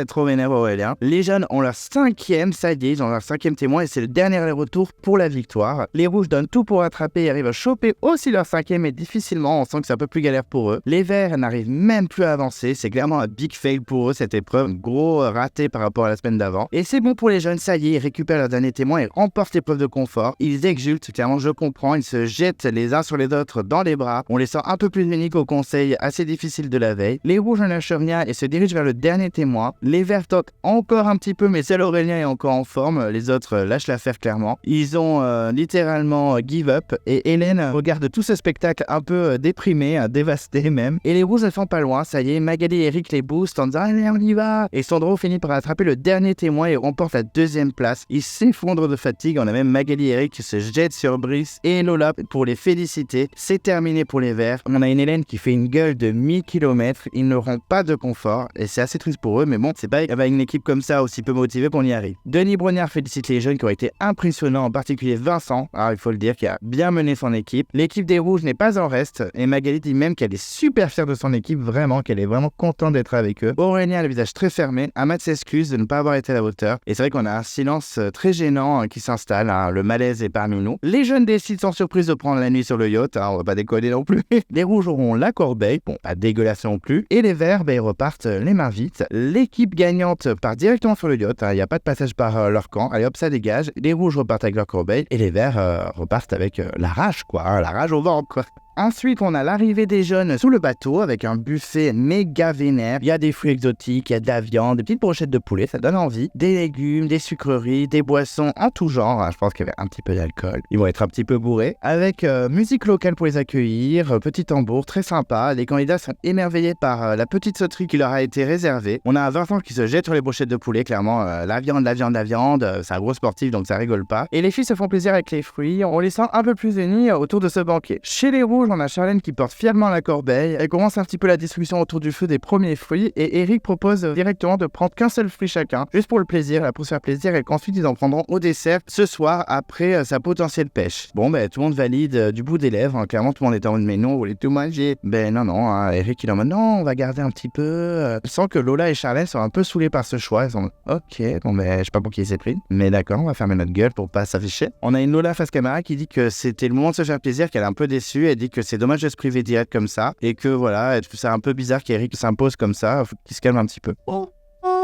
Trop vénère Aurélien. Les jaunes ont leur 5e, ça y est, ils ont leur 5e témoin et c'est le dernier aller-retour pour la victoire. Les rouges donnent tout pour rattraper et arrivent à choper aussi leur 5e, mais difficilement, on sent que c'est un peu plus galère pour eux. Les verts n'arrivent même plus à avancer, c'est clairement un big fail pour eux cette épreuve, un gros raté par rapport à la semaine d'avant. Et c'est bon pour les jeunes, ça y est, ils récupèrent leur dernier témoin et remportent l'épreuve de confort. Ils exultent, clairement je comprends, ils se jettent les uns sur les autres dans les bras. On les sent un peu plus uniques au conseil assez difficile de la veille. Les rouges ne lâchent rien et se dirigent vers le dernier témoin. Les verts toquent encore un petit peu, mais seul Aurélien est encore en forme. Les autres lâchent l'affaire clairement. Ils ont littéralement give up et Hélène regarde tout ce spectacle un peu déprimé, dévasté même. Et les rouges ne sont pas loin, ça y est, Magali et Eric les boostent en disant allez on y va. Et Sandro finit par attraper le dernier témoin et remporte la 2e place. Ils s'effondrent de fatigue. On a même Magali et Eric qui se jettent sur Brice et Lola pour les féliciter. C'est terminé pour les verts. On a une Hélène qui fait une gueule de 1000 km. Ils n'auront pas de confort et c'est assez triste pour eux, mais bon, c'est pas avec une équipe comme ça aussi peu motivée qu'on y arrive. Denis Brognard félicite les jeunes qui ont été impressionnants, en particulier Vincent. Alors il faut le dire, qui a bien mené son équipe. L'équipe des rouges n'est pas en reste et Magali dit même qu'elle est super fière de son équipe, vraiment, qu'elle est vraiment contente d'être avec eux. Aurélien a le visage très fermé. Ahmad s'excuse de ne pas avoir été à la hauteur. Et c'est vrai qu'on a un silence très gênant qui s'installe. Le malaise est parmi nous. Les jeunes décident sans surprise de prendre la nuit sur le yacht. On va pas déconner non plus. Les rouges auront la corbeille. Bon, pas dégueulasse non plus. Et les verts, ils repartent les mains vides. L'équipe gagnante part directement sur le yacht. Il n'y a pas de passage par leur camp. Allez hop, ça dégage. Les rouges repartent avec leur corbeille. Et les verts repartent avec la rage, quoi. La rage au ventre, quoi. Ensuite, on a l'arrivée des jeunes sous le bateau avec un buffet méga vénère. Il y a des fruits exotiques, il y a de la viande, des petites brochettes de poulet, ça donne envie. Des légumes, des sucreries, des boissons en tout genre. Je pense qu'il y avait un petit peu d'alcool. Ils vont être un petit peu bourrés. Avec musique locale pour les accueillir, petit tambour, très sympa. Les candidats sont émerveillés par la petite sauterie qui leur a été réservée. On a un Vincent qui se jette sur les brochettes de poulet, clairement. La viande. C'est un gros sportif, donc ça rigole pas. Et les filles se font plaisir avec les fruits. On les sent un peu plus unis autour de ce banquet. Chez les rouges, on a Charlène qui porte fièrement la corbeille. Elle commence un petit peu la distribution autour du feu des premiers fruits et Eric propose directement de prendre qu'un seul fruit chacun, juste pour le plaisir, pour se faire plaisir, et qu'ensuite ils en prendront au dessert ce soir après sa potentielle pêche. Bon, tout le monde valide du bout des lèvres. Clairement, tout le monde est en mode mais non, vous voulez tout manger. Non, Eric il est en mode non, on va garder un petit peu. Je sens que Lola et Charlène sont un peu saoulés par ce choix. Ils sont en mode ok, je sais pas pour qui il s'est pris, mais d'accord, on va fermer notre gueule pour pas s'afficher. On a une Lola face caméra qui dit que c'était le moment de se faire plaisir, qu'elle est un peu déçue. Elle dit que c'est dommage de se priver direct comme ça et que voilà, c'est un peu bizarre qu'Eric s'impose comme ça, faut qu'il se calme un petit peu.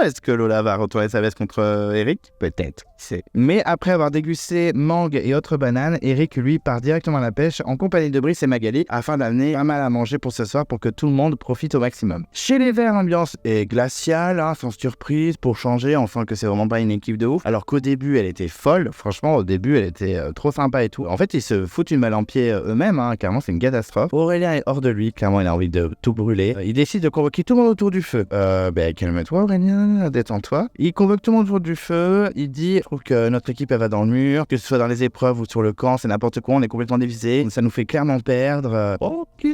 Est-ce que Lola va retourner sa veste contre Eric? Peut-être. Mais après avoir dégusté mangue et autres bananes, Eric lui part directement à la pêche en compagnie de Brice et Magali afin d'amener pas mal à manger pour ce soir pour que tout le monde profite au maximum. Chez les verts, l'ambiance est glaciale, sans surprise pour changer, enfin que c'est vraiment pas une équipe de ouf. Alors qu'au début elle était folle, franchement au début elle était trop sympa et tout. En fait ils se foutent une balle en pied eux-mêmes, clairement c'est une catastrophe. Aurélien est hors de lui, clairement il a envie de tout brûler. Il décide de convoquer tout le monde autour du feu. Calme-toi Aurélien, détends-toi. Il convoque tout le monde autour du feu, il dit je trouve que notre équipe elle va dans le mur, que ce soit dans les épreuves ou sur le camp, c'est n'importe quoi, on est complètement dévisé, ça nous fait clairement perdre. Ok.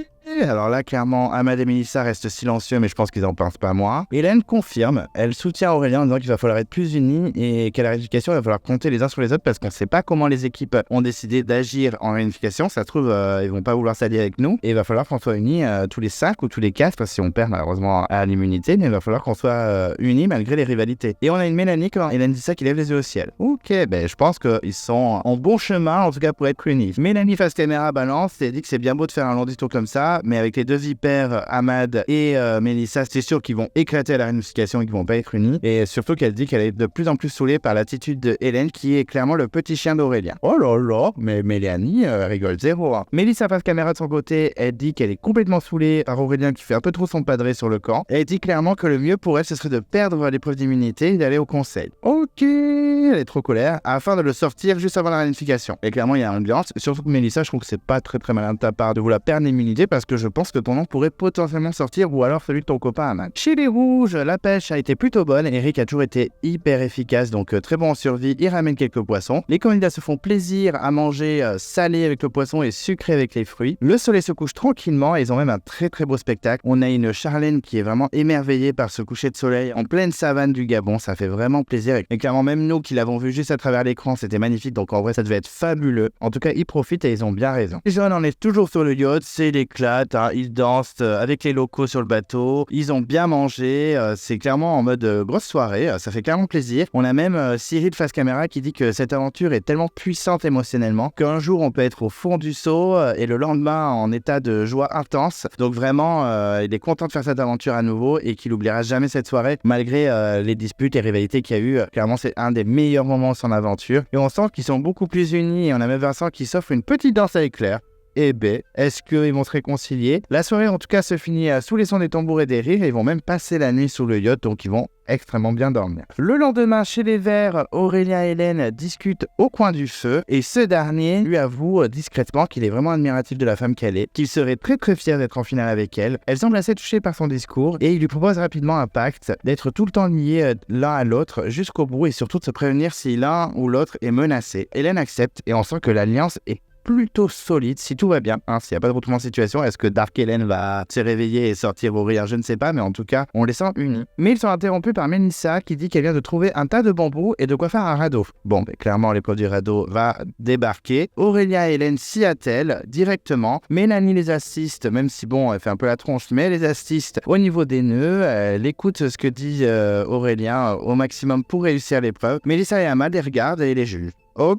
Alors là, clairement, Ahmad et Mélissa restent silencieux, mais je pense qu'ils en pensent pas moins. Hélène confirme, elle soutient Aurélien en disant qu'il va falloir être plus unis et qu'à la réunification, il va falloir compter les uns sur les autres parce qu'on ne sait pas comment les équipes ont décidé d'agir en réunification. Ça se trouve, ils vont pas vouloir s'allier avec nous et il va falloir qu'on soit unis tous les 5 ou tous les 4 parce que si on perd malheureusement à l'immunité, mais il va falloir qu'on soit unis malgré les rivalités. Et on a une Mélanie quand Hélène dit ça qui lève les yeux au ciel. Ok, je pense qu'ils sont en bon chemin en tout cas pour être unis. Mélanie face caméra balance et dit que c'est bien beau de faire un long détour comme ça, mais avec les deux vipères, Ahmad et Mélissa, c'est sûr qu'ils vont éclater à la réunification et qu'ils vont pas être unis. Et surtout qu'elle dit qu'elle est de plus en plus saoulée par l'attitude de Hélène, qui est clairement le petit chien d'Aurélien. Oh là là, mais Mélanie rigole zéro. Mélissa face caméra de son côté, elle dit qu'elle est complètement saoulée par Aurélien qui fait un peu trop son padré sur le camp. Elle dit clairement que le mieux pour elle, ce serait de perdre l'épreuve d'immunité et d'aller au conseil. Ok, elle est trop colère, afin de le sortir juste avant la réunification. Et clairement, il y a une ambiance. Surtout que Mélissa, je trouve que c'est pas très malin de ta part de vouloir perdre l'immunité parce que je pense que ton nom pourrait potentiellement sortir ou alors celui de ton copain Ahmad. Chez les rouges, la pêche a été plutôt bonne. Eric a toujours été hyper efficace, donc très bon en survie. Il ramène quelques poissons. Les candidats se font plaisir à manger salé avec le poisson et sucré avec les fruits. Le soleil se couche tranquillement et ils ont même un très beau spectacle. On a une Charlène qui est vraiment émerveillée par ce coucher de soleil en pleine savane du Gabon. Ça fait vraiment plaisir. Et clairement, même nous qui l'avons vu juste à travers l'écran, c'était magnifique. Donc en vrai, ça devait être fabuleux. En tout cas, ils profitent et ils ont bien raison. Les jeunes, on est toujours sur le yacht. C'est l'éclat. boîte, hein. Ils dansent avec les locaux sur le bateau. Ils ont bien mangé. C'est clairement en mode grosse soirée. Ça fait clairement plaisir. On a même Cyril face caméra qui dit que cette aventure est tellement puissante émotionnellement qu'un jour on peut être au fond du seau et le lendemain en état de joie intense. Donc vraiment, il est content de faire cette aventure à nouveau et qu'il n'oubliera jamais cette soirée malgré les disputes et rivalités qu'il y a eu. Clairement, c'est un des meilleurs moments de son aventure. Et on sent qu'ils sont beaucoup plus unis. Et on a même Vincent qui s'offre une petite danse avec Claire. Eh ben, est-ce qu'ils vont se réconcilier? La soirée, en tout cas, se finit sous les sons des tambours et des rires. Ils vont même passer la nuit sous le yacht, donc ils vont extrêmement bien dormir. Le lendemain, chez les Verts, Aurélien et Hélène discutent au coin du feu. Et ce dernier lui avoue discrètement qu'il est vraiment admiratif de la femme qu'elle est, qu'il serait très très fier d'être en finale avec elle. Elle semble assez touchée par son discours et il lui propose rapidement un pacte d'être tout le temps liés l'un à l'autre jusqu'au bout et surtout de se prévenir si l'un ou l'autre est menacé. Hélène accepte et on sent que l'alliance est plutôt solide si tout va bien, hein, s'il n'y a pas de retournement de situation. Est-ce que Dark Hélène va se réveiller et sortir au rire? Je ne sais pas, mais en tout cas, on les sent unis. Mais ils sont interrompus par Mélissa qui dit qu'elle vient de trouver un tas de bambous et de quoi faire un radeau. Bon, ben, clairement, l'épreuve du radeau va débarquer. Aurélien et Hélène s'y attellent directement. Mélanie les assiste, même si bon, elle fait un peu la tronche, mais elle les assiste au niveau des nœuds. Elle écoute ce que dit Aurélien au maximum pour réussir l'épreuve. Mélissa et Amad les regardent et les jugent. Ok.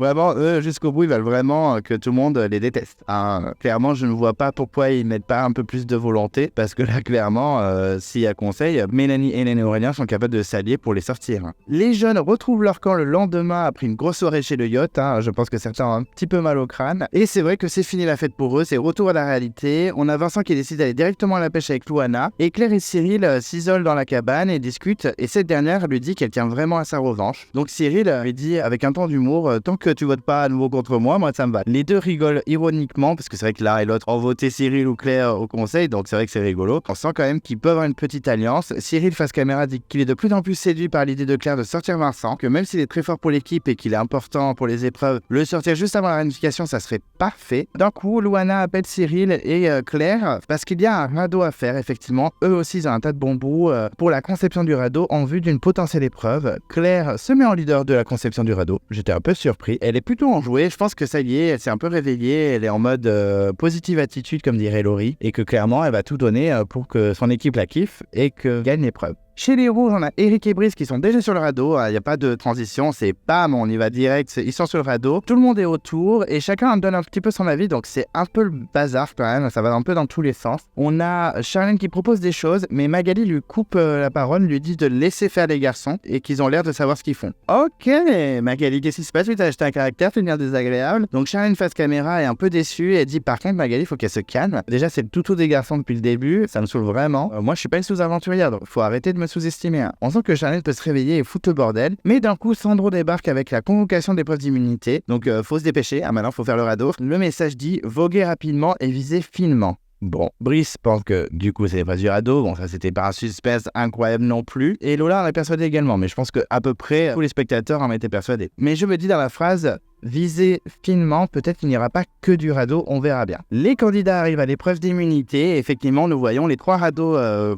Vraiment, eux, jusqu'au bout, ils veulent vraiment que tout le monde les déteste. Hein. Clairement, je ne vois pas pourquoi ils mettent pas un peu plus de volonté, parce que là, clairement, s'il y a conseil, Mélanie, Hélène et Aurélien sont capables de s'allier pour les sortir. Hein. Les jeunes retrouvent leur camp le lendemain après une grosse soirée chez le yacht. Hein. Je pense que certains ont un petit peu mal au crâne. Et c'est vrai que c'est fini la fête pour eux, c'est retour à la réalité. On a Vincent qui décide d'aller directement à la pêche avec Louana. Et Claire et Cyril s'isolent dans la cabane et discutent. Et cette dernière lui dit qu'elle tient vraiment à sa revanche. Donc Cyril dit avec un ton d'humour, tant que tu votes pas à nouveau contre moi ça me va. Les deux rigolent ironiquement parce que c'est vrai que l'un et l'autre ont voté Cyril ou Claire au conseil, donc c'est vrai que c'est rigolo. On sent quand même qu'ils peuvent avoir une petite alliance. Cyril face caméra dit qu'il est de plus en plus séduit par l'idée de Claire de sortir Vincent, que même s'il est très fort pour l'équipe et qu'il est important pour les épreuves, le sortir juste avant la réunification ça serait parfait. D'un coup, Louana appelle Cyril et Claire parce qu'il y a un radeau à faire effectivement. Eux aussi ils ont un tas de bambous pour la conception du radeau en vue d'une potentielle épreuve. Claire se met en leader de la conception du radeau. J'étais un peu surpris. Elle est plutôt enjouée. Je pense que ça y est, elle s'est un peu réveillée. Elle est en mode positive attitude, comme dirait Laurie. Et que clairement, elle va tout donner pour que son équipe la kiffe et que gagne l'épreuve. Chez les rouges, on a Eric et Brice qui sont déjà sur le radeau. Il n'y a pas de transition, c'est bam, on y va direct. Ils sont sur le radeau. Tout le monde est autour et chacun donne un petit peu son avis. Donc c'est un peu le bazar quand même. Ça va un peu dans tous les sens. On a Charlène qui propose des choses, mais Magali lui coupe la parole, lui dit de laisser faire les garçons et qu'ils ont l'air de savoir ce qu'ils font. Ok, Magali, qu'est-ce qui se passe? Tu t'as acheté un caractère, tu deviens désagréable. Donc Charlène face caméra est un peu déçue et elle dit par contre, Magali, il faut qu'elle se calme. Déjà, c'est le toutou des garçons depuis le début. Ça me saoule vraiment. Moi, je suis pas une sous-aventurière, donc faut arrêter de me sous-estimer. Hein. On sent que Charlène peut se réveiller et foutre le bordel, mais d'un coup Sandro débarque avec la convocation d'épreuves d'immunité, donc faut se dépêcher, maintenant faut faire le radeau. Le message dit voguer rapidement et viser finement. Bon, Brice pense que du coup c'est l'épreuve du radeau, bon ça c'était pas un suspense incroyable non plus, et Lola en est persuadée également, mais je pense que à peu près tous les spectateurs en étaient persuadés. Mais je me dis dans la phrase viser finement, peut-être qu'il n'y aura pas que du radeau, on verra bien. Les candidats arrivent à l'épreuve d'immunité et effectivement nous voyons les 3 radeaux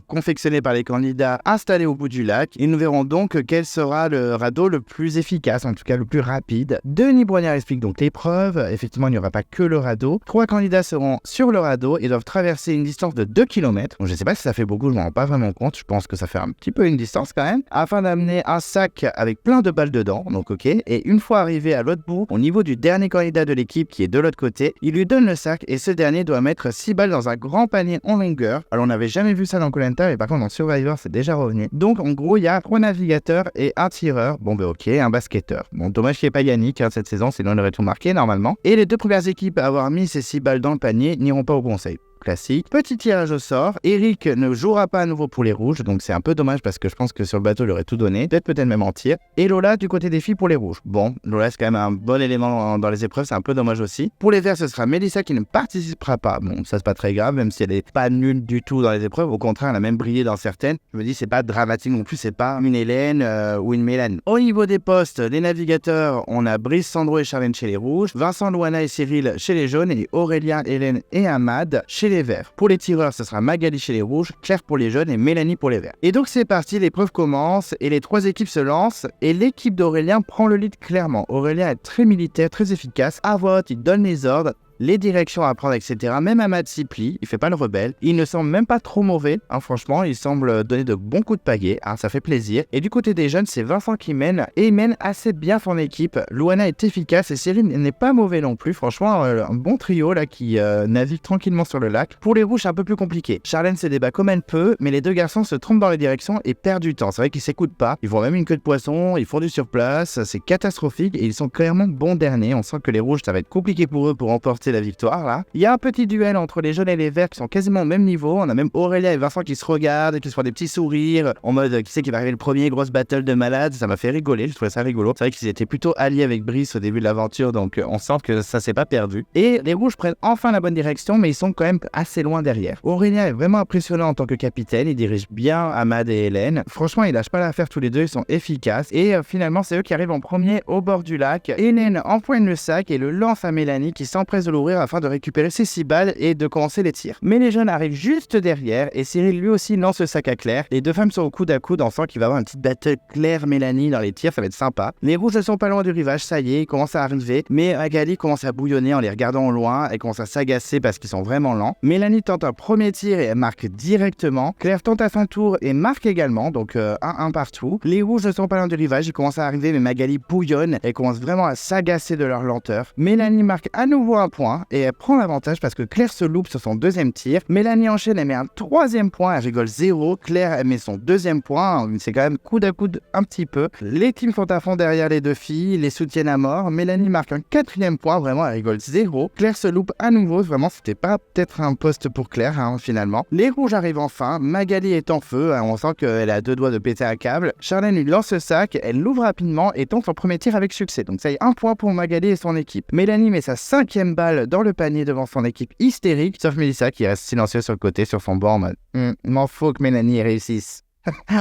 confectionnés par les candidats installés au bout du lac et nous verrons donc quel sera le radeau le plus efficace, en tout cas le plus rapide. Denis Brognard explique donc l'épreuve, effectivement il n'y aura pas que le radeau. 3 candidats seront sur le radeau et doivent traverser une distance de 2 km. Donc je ne sais pas si ça fait beaucoup, je ne m'en rends pas vraiment compte, je pense que ça fait un petit peu une distance quand même, afin d'amener un sac avec plein de balles dedans, donc ok, et une fois arrivé à l'autre bout, au niveau du dernier candidat de l'équipe qui est de l'autre côté, il lui donne le sac et ce dernier doit mettre 6 balles dans un grand panier en longueur. Alors on n'avait jamais vu ça dans Koh-Lanta et par contre dans Survivor c'est déjà revenu. Donc en gros il y a 3 navigateurs et un tireur, bon ben ok, un basketteur. Bon dommage qu'il n'y ait pas Yannick cette saison, sinon il aurait tout marqué normalement. Et les 2 premières équipes à avoir mis ces 6 balles dans le panier n'iront pas au conseil. Classique. Petit tirage au sort. Eric ne jouera pas à nouveau pour les rouges, donc c'est un peu dommage parce que je pense que sur le bateau il aurait tout donné, peut-être même en tir. Et Lola du côté des filles pour les rouges. Bon, Lola c'est quand même un bon élément dans les épreuves, c'est un peu dommage aussi. Pour les verts ce sera Mélissa qui ne participera pas. Bon, ça c'est pas très grave, même si elle est pas nulle du tout dans les épreuves, au contraire elle a même brillé dans certaines. Je me dis c'est pas dramatique non plus, c'est pas une Hélène ou une Mélanie. Au niveau des postes, les navigateurs, on a Brice, Sandro et Charlène chez les rouges, Vincent, Louana et Cyril chez les jaunes et Aurélien, Hélène et Amad chez les verts. Pour les tireurs, ce sera Magali chez les rouges, Claire pour les jaunes et Mélanie pour les verts. Et donc c'est parti, l'épreuve commence et les 3 équipes se lancent et l'équipe d'Aurélien prend le lead clairement. Aurélien est très militaire, très efficace, à voix haute, il donne les ordres. les directions à prendre, etc. Même Ahmad s'y plie, il fait pas le rebelle. Il ne semble même pas trop mauvais, franchement, il semble donner de bons coups de pagaie, ça fait plaisir. Et du côté des jeunes, c'est Vincent qui mène, et il mène assez bien son équipe. Luana est efficace et Cyril n'est pas mauvais non plus, franchement, un bon trio là qui navigue tranquillement sur le lac. Pour les rouges, c'est un peu plus compliqué. Charlène se débat comme elle peut, mais les deux garçons se trompent dans les directions et perdent du temps. C'est vrai qu'ils s'écoutent pas, ils font même une queue de poisson, ils font du surplace, c'est catastrophique et ils sont clairement bons derniers. On sent que les rouges, ça va être compliqué pour eux pour remporter la victoire là. Il y a un petit duel entre les jaunes et les verts qui sont quasiment au même niveau. On a même Aurélia et Vincent qui se regardent, qui se font des petits sourires en mode qui sait qui va arriver le premier, grosse battle de malades. Ça m'a fait rigoler, je trouvais ça rigolo. C'est vrai qu'ils étaient plutôt alliés avec Brice au début de l'aventure, donc on sent que ça s'est pas perdu. Et les rouges prennent enfin la bonne direction, mais ils sont quand même assez loin derrière. Aurélien est vraiment impressionnant en tant que capitaine, il dirige bien Ahmad et Hélène. Franchement, ils lâchent pas l'affaire tous les deux, ils sont efficaces. Et finalement, c'est eux qui arrivent en premier au bord du lac. Hélène empoigne le sac et le lance à Mélanie qui s'empresse de l'ouvrir afin de récupérer ses 6 balles et de commencer les tirs. Mais les jeunes arrivent juste derrière et Cyril lui aussi lance le sac à Claire. Les deux femmes sont au coude à coude, on sent qu'il va y avoir une petite battle Claire-Mélanie dans les tirs, ça va être sympa. Les rouges ne sont pas loin du rivage, ça y est, ils commencent à arriver. Mais Magali commence à bouillonner en les regardant au loin, elle commence à s'agacer parce qu'ils sont vraiment lents. Mélanie tente un premier tir et elle marque directement. Claire tente à fin tour et marque également, donc 1-1 partout. Les rouges ne sont pas loin du rivage, ils commencent à arriver, mais Magali bouillonne, elle commence vraiment à s'agacer de leur lenteur. Mélanie marque à nouveau un point et elle prend l'avantage parce que Claire se loupe sur son deuxième tir. Mélanie enchaîne, elle met un troisième point, elle rigole 0. Claire, elle met son deuxième point, c'est quand même coude à coude un petit peu. Les teams sont à fond derrière les deux filles, les soutiennent à mort. Mélanie marque un quatrième point, vraiment elle rigole 0. Claire se loupe à nouveau, vraiment c'était pas peut-être un poste pour Claire finalement. Les rouges arrivent enfin, Magali est en feu, on sent qu'elle a 2 doigts de péter un câble. Charlène lui lance le sac, elle l'ouvre rapidement et tente son premier tir avec succès. Donc ça y est, un point pour Magali et son équipe. Mélanie met sa 5e balle dans le panier devant son équipe hystérique, sauf Mélissa qui reste silencieuse sur le côté sur son banc en mode m'en faut que Mélanie réussisse.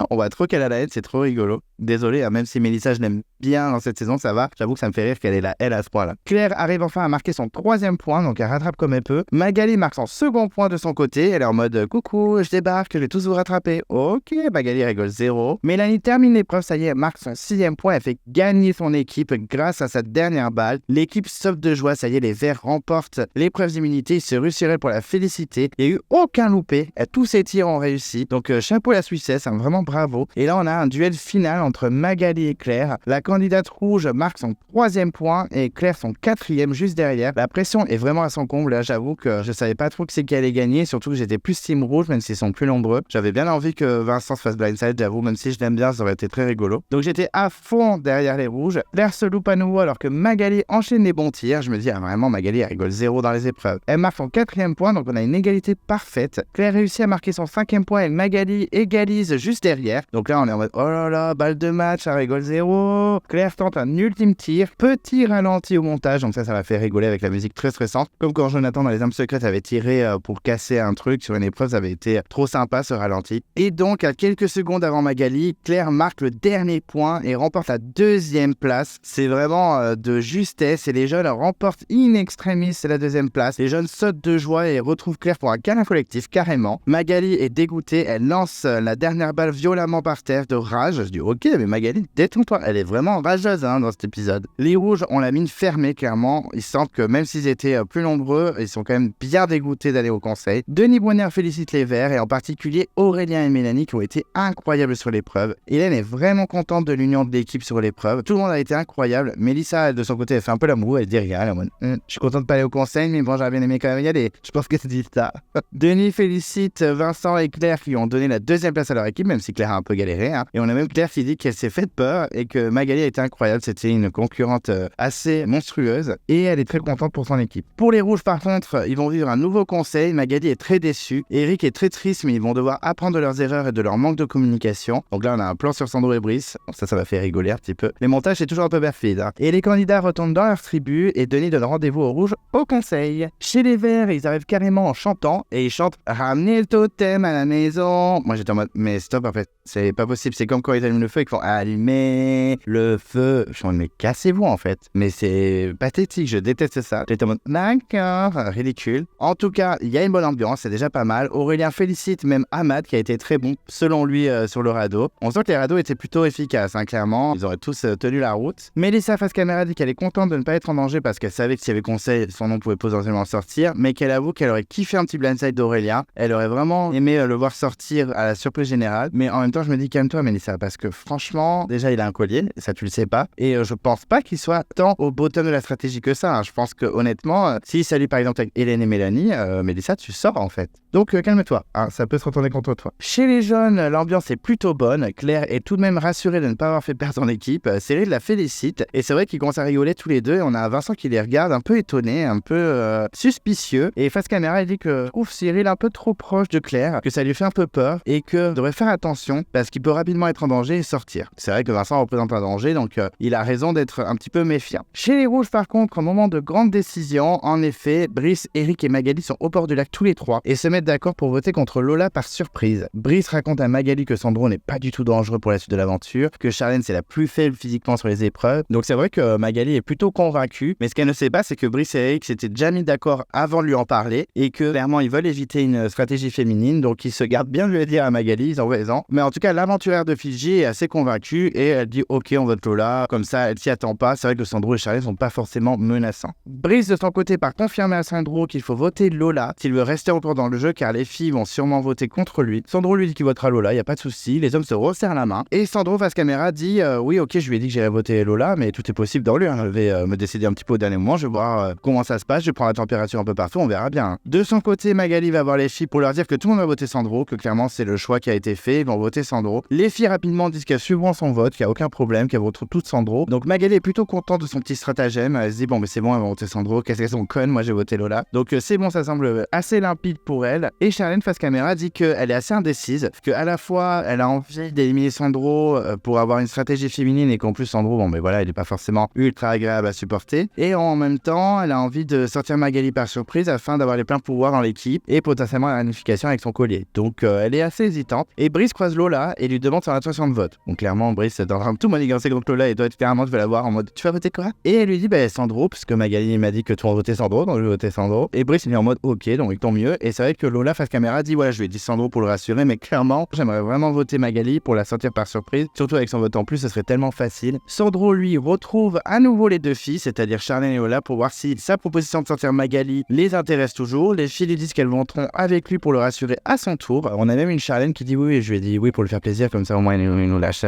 On voit trop qu'elle a la haine, c'est trop rigolo. Désolé, même si Mélissa je l'aime bien dans cette saison, ça va. J'avoue que ça me fait rire qu'elle ait la haine à ce point-là. Claire arrive enfin à marquer son 3e point, donc elle rattrape comme elle peut. Magali marque son 2nd point de son côté. Elle est en mode coucou, je débarque, je vais tous vous rattraper. Ok, Magali rigole 0. Mélanie termine l'épreuve, ça y est, elle marque son 6e point. Elle fait gagner son équipe grâce à sa dernière balle. L'équipe saute de joie, ça y est, les Verts remportent l'épreuve d'immunité. Ils se réussiraient pour la féliciter. Il n'y a eu aucun loupé. Tous ses tirs ont réussi. Donc chapeau à la Suissesse, vraiment bravo. Et là, on a un duel final entre Magali et Claire. La candidate rouge marque son 3e point et Claire son 4e juste derrière. La pression est vraiment à son comble. Là, j'avoue que je savais pas trop qui c'est qui allait gagner. Surtout que j'étais plus team rouge, même s'ils sont plus nombreux. J'avais bien envie que Vincent se fasse blindside, j'avoue, même si je l'aime bien, ça aurait été très rigolo. Donc j'étais à fond derrière les rouges. Claire se loupe à nouveau alors que Magali enchaîne les bons tirs. Je me dis, vraiment, Magali, elle rigole 0 dans les épreuves. Elle marque son 4e point, donc on a une égalité parfaite. Claire réussit à marquer son 5e point et Magali égalise juste derrière. Donc là, on est en mode, oh là là, balle de match, ça rigole 0. Claire tente un ultime tir, petit ralenti au montage, donc ça m'a fait rigoler avec la musique très stressante. Comme quand Jonathan dans Les Âmes Secrètes avait tiré pour casser un truc sur une épreuve, ça avait été trop sympa ce ralenti. Et donc, à quelques secondes avant Magali, Claire marque le dernier point et remporte la 2e place. C'est vraiment de justesse et les jeunes remportent in extremis la 2e place. Les jeunes sautent de joie et retrouvent Claire pour un câlin collectif, carrément. Magali est dégoûtée, elle lance la dernière balle violemment par terre de rage. Je dis ok, mais Magali, détends-toi, elle est vraiment rageuse dans cet épisode. Les rouges ont la mine fermée, clairement. Ils sentent que même s'ils étaient plus nombreux, ils sont quand même bien dégoûtés d'aller au conseil. Denis Bonner félicite les Verts et en particulier Aurélien et Mélanie qui ont été incroyables sur l'épreuve. Hélène est vraiment contente de l'union de l'équipe sur l'épreuve. Tout le monde a été incroyable. Mélissa, de son côté, elle fait un peu l'amour, elle dit rien. Je suis contente de pas aller au conseil, mais bon, j'aurais bien aimé quand même y aller. Je pense que c'est dit ça. Denis félicite Vincent et Claire qui ont donné la 2e place à leur équipe, même si Claire a un peu galéré. Et on a même Claire qui dit qu'elle s'est fait peur et que Magali a été incroyable. C'était une concurrente assez monstrueuse et elle est très contente pour son équipe. Pour les rouges, par contre, ils vont vivre un nouveau conseil. Magali est très déçue. Eric est très triste, mais ils vont devoir apprendre de leurs erreurs et de leur manque de communication. Donc là, on a un plan sur Sandro et Brice. Donc ça va faire rigoler un petit peu. Les montages, c'est toujours un peu perfide. Et les candidats retournent dans leur tribu et Denis donne rendez-vous aux rouges au conseil. Chez les Verts, ils arrivent carrément en chantant et ils chantent « Ramenez le totem à la maison ». Moi, j'étais en mode « Mais stop, en fait, c'est pas possible. C'est comme quand ils allument le feu et qu'ils font allumer le feu. Je me dis, mais cassez-vous, en fait. Mais c'est pathétique, je déteste ça. J'étais en mode, d'accord, ridicule. En tout cas, il y a une bonne ambiance, c'est déjà pas mal. Aurélien félicite même Ahmad, qui a été très bon, selon lui, sur le radeau. On sent que les radeaux étaient plutôt efficaces, hein, clairement. Ils auraient tous tenu la route. Mélissa face caméra dit qu'elle est contente de ne pas être en danger parce qu'elle savait que s'il y avait conseil, son nom pouvait potentiellement sortir, mais qu'elle avoue qu'elle aurait kiffé un petit blindside d'Aurélien. Elle aurait vraiment aimé le voir sortir à la surprise générale. Mais en même temps, je me dis, calme-toi, Mélissa, parce que franchement, déjà, il a un collier, ça tu le sais pas. Et je pense pas qu'il soit tant au bottom de la stratégie que ça. Hein. Je pense que honnêtement, s'il s'allie par exemple avec Hélène et Mélanie, Mélissa, tu sors en fait. Donc calme-toi, hein, ça peut se retourner contre toi. Chez les jeunes, l'ambiance est plutôt bonne. Claire est tout de même rassurée de ne pas avoir fait perdre son équipe. Cyril la félicite. Et c'est vrai qu'ils commencent à rigoler tous les deux. On a Vincent qui les regarde un peu étonné, un peu suspicieux. Et face caméra, il dit que trouve Cyril un peu trop proche de Claire, que ça lui fait un peu peur et que devrait faire attention parce qu'il peut rapidement être en danger et sortir. C'est vrai que Vincent représente un danger, donc il a raison d'être un petit peu méfiant. Chez les rouges, par contre, un moment de grande décision. En effet, Brice, Eric et Magali sont au bord du lac tous les trois et se mettent d'accord pour voter contre Lola par surprise. Brice raconte à Magali que Sandro n'est pas du tout dangereux pour la suite de l'aventure, que Charlène c'est la plus faible physiquement sur les épreuves. Donc c'est vrai que Magali est plutôt convaincue, mais ce qu'elle ne sait pas, c'est que Brice et Eric s'étaient déjà mis d'accord avant de lui en parler et que clairement ils veulent éviter une stratégie féminine, donc ils se gardent bien de lui dire à Magali, ils ont raison. Mais en tout cas, l'aventurière de Fidji est assez convaincue et elle dit ok, on vote Lola, comme ça elle s'y attend pas. C'est vrai que Sandro et Charlène sont pas forcément menaçants. Brice de son côté part confirmer à Sandro qu'il faut voter Lola s'il veut rester encore dans le jeu car les filles vont sûrement voter contre lui. Sandro lui dit qu'il votera Lola, y a pas de souci, les hommes se resserrent la main et Sandro face caméra dit oui ok, je lui ai dit que j'allais voter Lola, mais tout est possible dans lui, hein. Je vais me décider un petit peu au dernier moment, je vais voir comment ça se passe, je prends la température un peu partout, on verra bien. De son côté, Magali va voir les filles pour leur dire que tout le monde va voter Sandro, que clairement c'est le choix qui a été fait, ils vont voter Sandro. Les filles rapidement disent qu'elles suivront son vote, qu'il n'y a aucun problème, qu'elles voteront toutes Sandro. Donc Magali est plutôt contente de son petit stratagème, elle se dit bon mais c'est bon, elles vont voter Sandro, qu'est-ce qu'elles sont connes, moi j'ai voté Lola. Donc c'est bon, ça semble assez limpide pour elle. Et Charlène face caméra dit qu'elle est assez indécise, qu'à la fois elle a envie d'éliminer Sandro pour avoir une stratégie féminine et qu'en plus Sandro, bon mais voilà, il n'est pas forcément ultra agréable à supporter. Et en même temps, elle a envie de sortir Magali par surprise afin d'avoir les pleins pouvoirs dans l'équipe et potentiellement la réunification avec son collier. Donc elle est assez hésitante. Et Brice croise Lola et lui demande son intention de vote. Donc clairement, Brice est en train de tout manigancer contre Lola et toi, clairement, tu vas la voir en mode tu vas voter quoi? Et elle lui dit Sandro, parce que Magali m'a dit que tu vas voter Sandro, donc je vais voter Sandro. Et Brice il est en mode ok, donc tant mieux. Et c'est vrai que Lola face caméra dit je lui ai dit Sandro pour le rassurer, mais clairement, j'aimerais vraiment voter Magali pour la sortir par surprise. Surtout avec son vote en plus, ce serait tellement facile. Sandro lui retrouve à nouveau les deux filles, c'est-à-dire Charlène et Lola, pour voir si sa proposition de sortir Magali les intéresse toujours. Les filles lui disent qu'elles voteront avec lui pour le rassurer à son tour. On a même une Charlène qui dit oui, je lui ai dit oui pour lui faire plaisir, comme ça au moins il nous lâche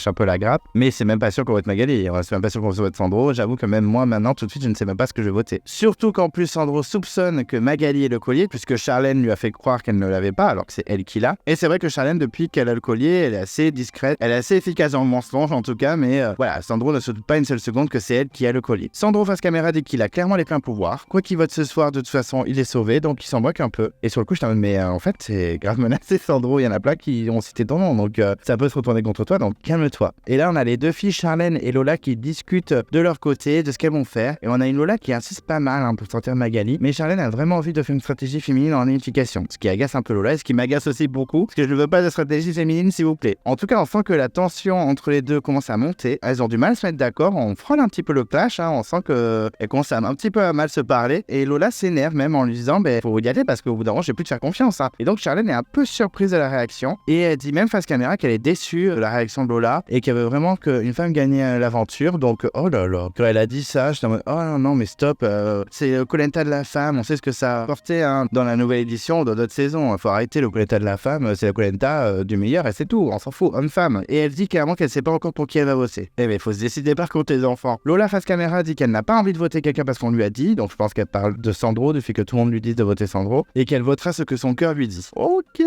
un peu la grappe. Mais c'est même pas sûr qu'on vote Magali, c'est même pas sûr qu'on vote Sandro. J'avoue que même moi maintenant tout de suite je ne sais même pas ce que je vais voter. Surtout qu'en plus Sandro soupçonne que Magali ait le collier puisque Charlène lui a fait croire qu'elle ne l'avait pas alors que c'est elle qui l'a. Et c'est vrai que Charlène depuis qu'elle a le collier, elle est assez discrète, elle est assez efficace dans le mensonge en tout cas, mais voilà, Sandro ne se doute pas une seule seconde que c'est elle qui a le collier. Sandro face caméra dit qu'il a clairement les pleins pouvoirs. Quoi qu'il vote ce soir, de toute façon, il est sauvé, donc il s'en moque un peu. Et sur le coup, je t'en mais en fait, c'est grave menacé, Sandro. Il y en a plein qui ont cité ton nom, donc ça peut se retourner contre toi, donc calme-toi. Et là, on a les deux filles, Charlène et Lola, qui discutent de leur côté, de ce qu'elles vont faire. Et on a une Lola qui insiste pas mal pour sortir Magali, mais Charlène a vraiment envie de faire une stratégie féminine en unification, ce qui agace un peu Lola et ce qui m'agace aussi beaucoup, parce que je ne veux pas de stratégie féminine, s'il vous plaît. En tout cas, on sent que la tension entre les deux commence à monter. Elles ont du mal à se mettre d'accord, on frôle un petit peu le clash, hein. On sent qu'elles commencent à un petit peu à mal se parler. Et Lola s'énerve même en lui disant faut y aller parce qu'au bout d'un moment, j'ai plus de faire confiance. Hein. Et donc Charlène est un peu surprise de la réaction et elle dit même face caméra qu'elle est déçue de la réaction de Lola et qu'elle veut vraiment qu'une femme gagne l'aventure. Donc oh là là, quand elle a dit ça, j'étais en mode oh non mais stop, c'est le Koh-Lanta de la femme, on sait ce que ça a porté hein, dans la nouvelle édition, dans d'autres saisons. Faut arrêter le Koh-Lanta de la femme, c'est le Koh-Lanta du meilleur et c'est tout, on s'en fout, homme-femme. Et elle dit clairement qu'elle sait pas encore pour qui elle va voter. Eh mais faut se décider par contre les enfants. Lola face caméra dit qu'elle n'a pas envie de voter quelqu'un parce qu'on lui a dit, donc je pense qu'elle parle de Sandro, du fait que tout le monde lui dise de voter Sandro, et qu'elle votera ce que son cœur lui dit. Ok,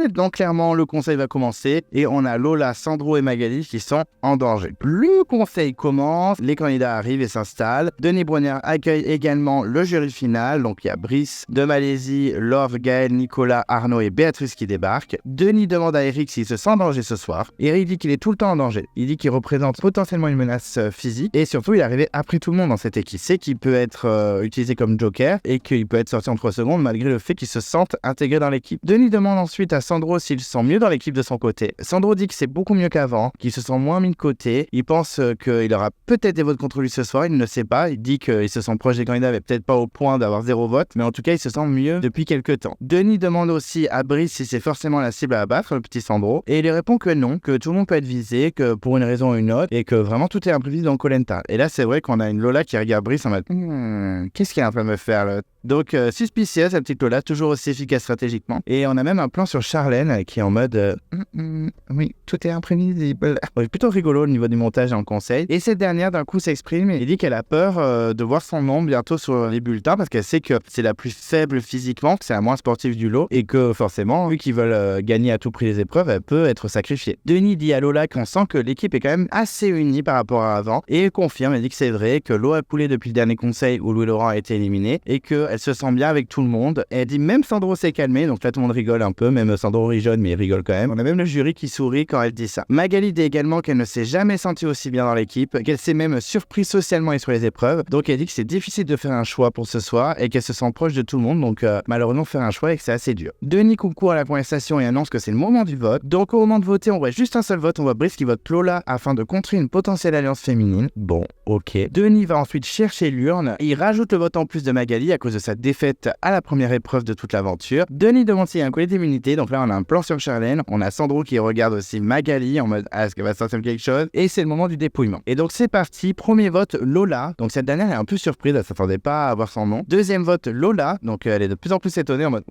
donc clairement le conseil va commencer, et on a Lola, Sandro et Magali qui sont en danger. Le conseil commence, les candidats arrivent et s'installent. Denis Brognard accueille également le jury final, donc il y a Brice de Malaisie, Laure, Gaël, Nicolas, Arnaud et Béatrice qui débarquent. Denis demande à Eric s'il se sent en danger ce soir. Eric dit qu'il est tout le temps en danger. Il dit qu'il représente potentiellement une menace physique et surtout il est arrivé après tout le monde dans cette équipe. Il sait qu'il peut être utilisé comme joker et qu'il peut être sorti en 3 secondes malgré le fait qu'il se sente intégré dans l'équipe. Denis demande ensuite à Sandro s'il se sent mieux dans l'équipe de son côté. Sandro dit que c'est beaucoup mieux qu'avant, qu'il se sent moins mis de côté. Il pense qu'il aura peut-être des votes contre lui ce soir, il ne sait pas. Il dit qu'il se sent proche des candidats mais peut-être pas au point d'avoir 0 vote, mais en tout cas il se sent mieux depuis quelques temps. Denis demande aussi à Brice si c'est forcément la cible à abattre, le petit Sandro, et il lui répond que non, que tout le monde peut être visé, que pour une raison ou une autre, et que vraiment tout est imprévisible dans Koh Lanta. Et là c'est vrai qu'on a une Lola qui regarde Brice en mode qu'est-ce qu'il est en train de me faire là? Donc suspicieuse la petite Lola, toujours aussi efficace stratégiquement. Et on a même un plan sur Charlène qui est en mode oui, tout est imprévisible. Donc, plutôt rigolo au niveau du montage dans le conseil. Et cette dernière d'un coup s'exprime et dit qu'elle a peur de voir son nom bientôt sur les bulletins parce qu'elle sait que c'est la plus faible physiquement, que c'est la moins sportive du lot et que forcément, vu qu'ils veulent gagner à tout prix les épreuves, elle peut être sacrifiée. Denis dit à Lola qu'on sent que l'équipe est quand même assez unie par rapport à avant et il confirme, elle dit que c'est vrai, que l'eau a coulé depuis le dernier conseil où Louis Laurent a été éliminé et qu'elle se sent bien avec tout le monde. Et elle dit même Sandro s'est calmé, donc là tout le monde rigole un peu, même Sandro rit jaune mais il rigole quand même. On a même le jury qui sourit quand elle dit ça. Magali dit également qu'elle ne s'est jamais sentie aussi bien dans l'équipe, qu'elle s'est même surprise socialement et sur les épreuves, donc elle dit que c'est difficile de faire un choix pour ce soir et qu'elle se sent proche de tout le monde, donc malheureusement faire un choix et que c'est assez dur. Denis concourt à la conversation et annonce que c'est le moment du vote, donc au moment de voter on voit juste un seul vote, on voit Brice qui vote Lola afin de contrer une potentielle alliance féminine. Bon, ok. Denis va ensuite chercher l'urne, il rajoute le vote en plus de Magali à cause de sa défaite à la première épreuve de toute l'aventure. Denis demande s'il y a un collier d'immunité, donc là on a un plan sur Charlène, on a Sandro qui regarde aussi Magali en mode est-ce qu'elle va sortir quelque chose, et c'est le moment du dépouillement. Et donc c'est parti, premier vote Lola, donc cette dernière est un peu surprise, elle s'attendait pas à avoir son nom. Deuxième vote Lola, donc elle est de plus en plus étonnée en mode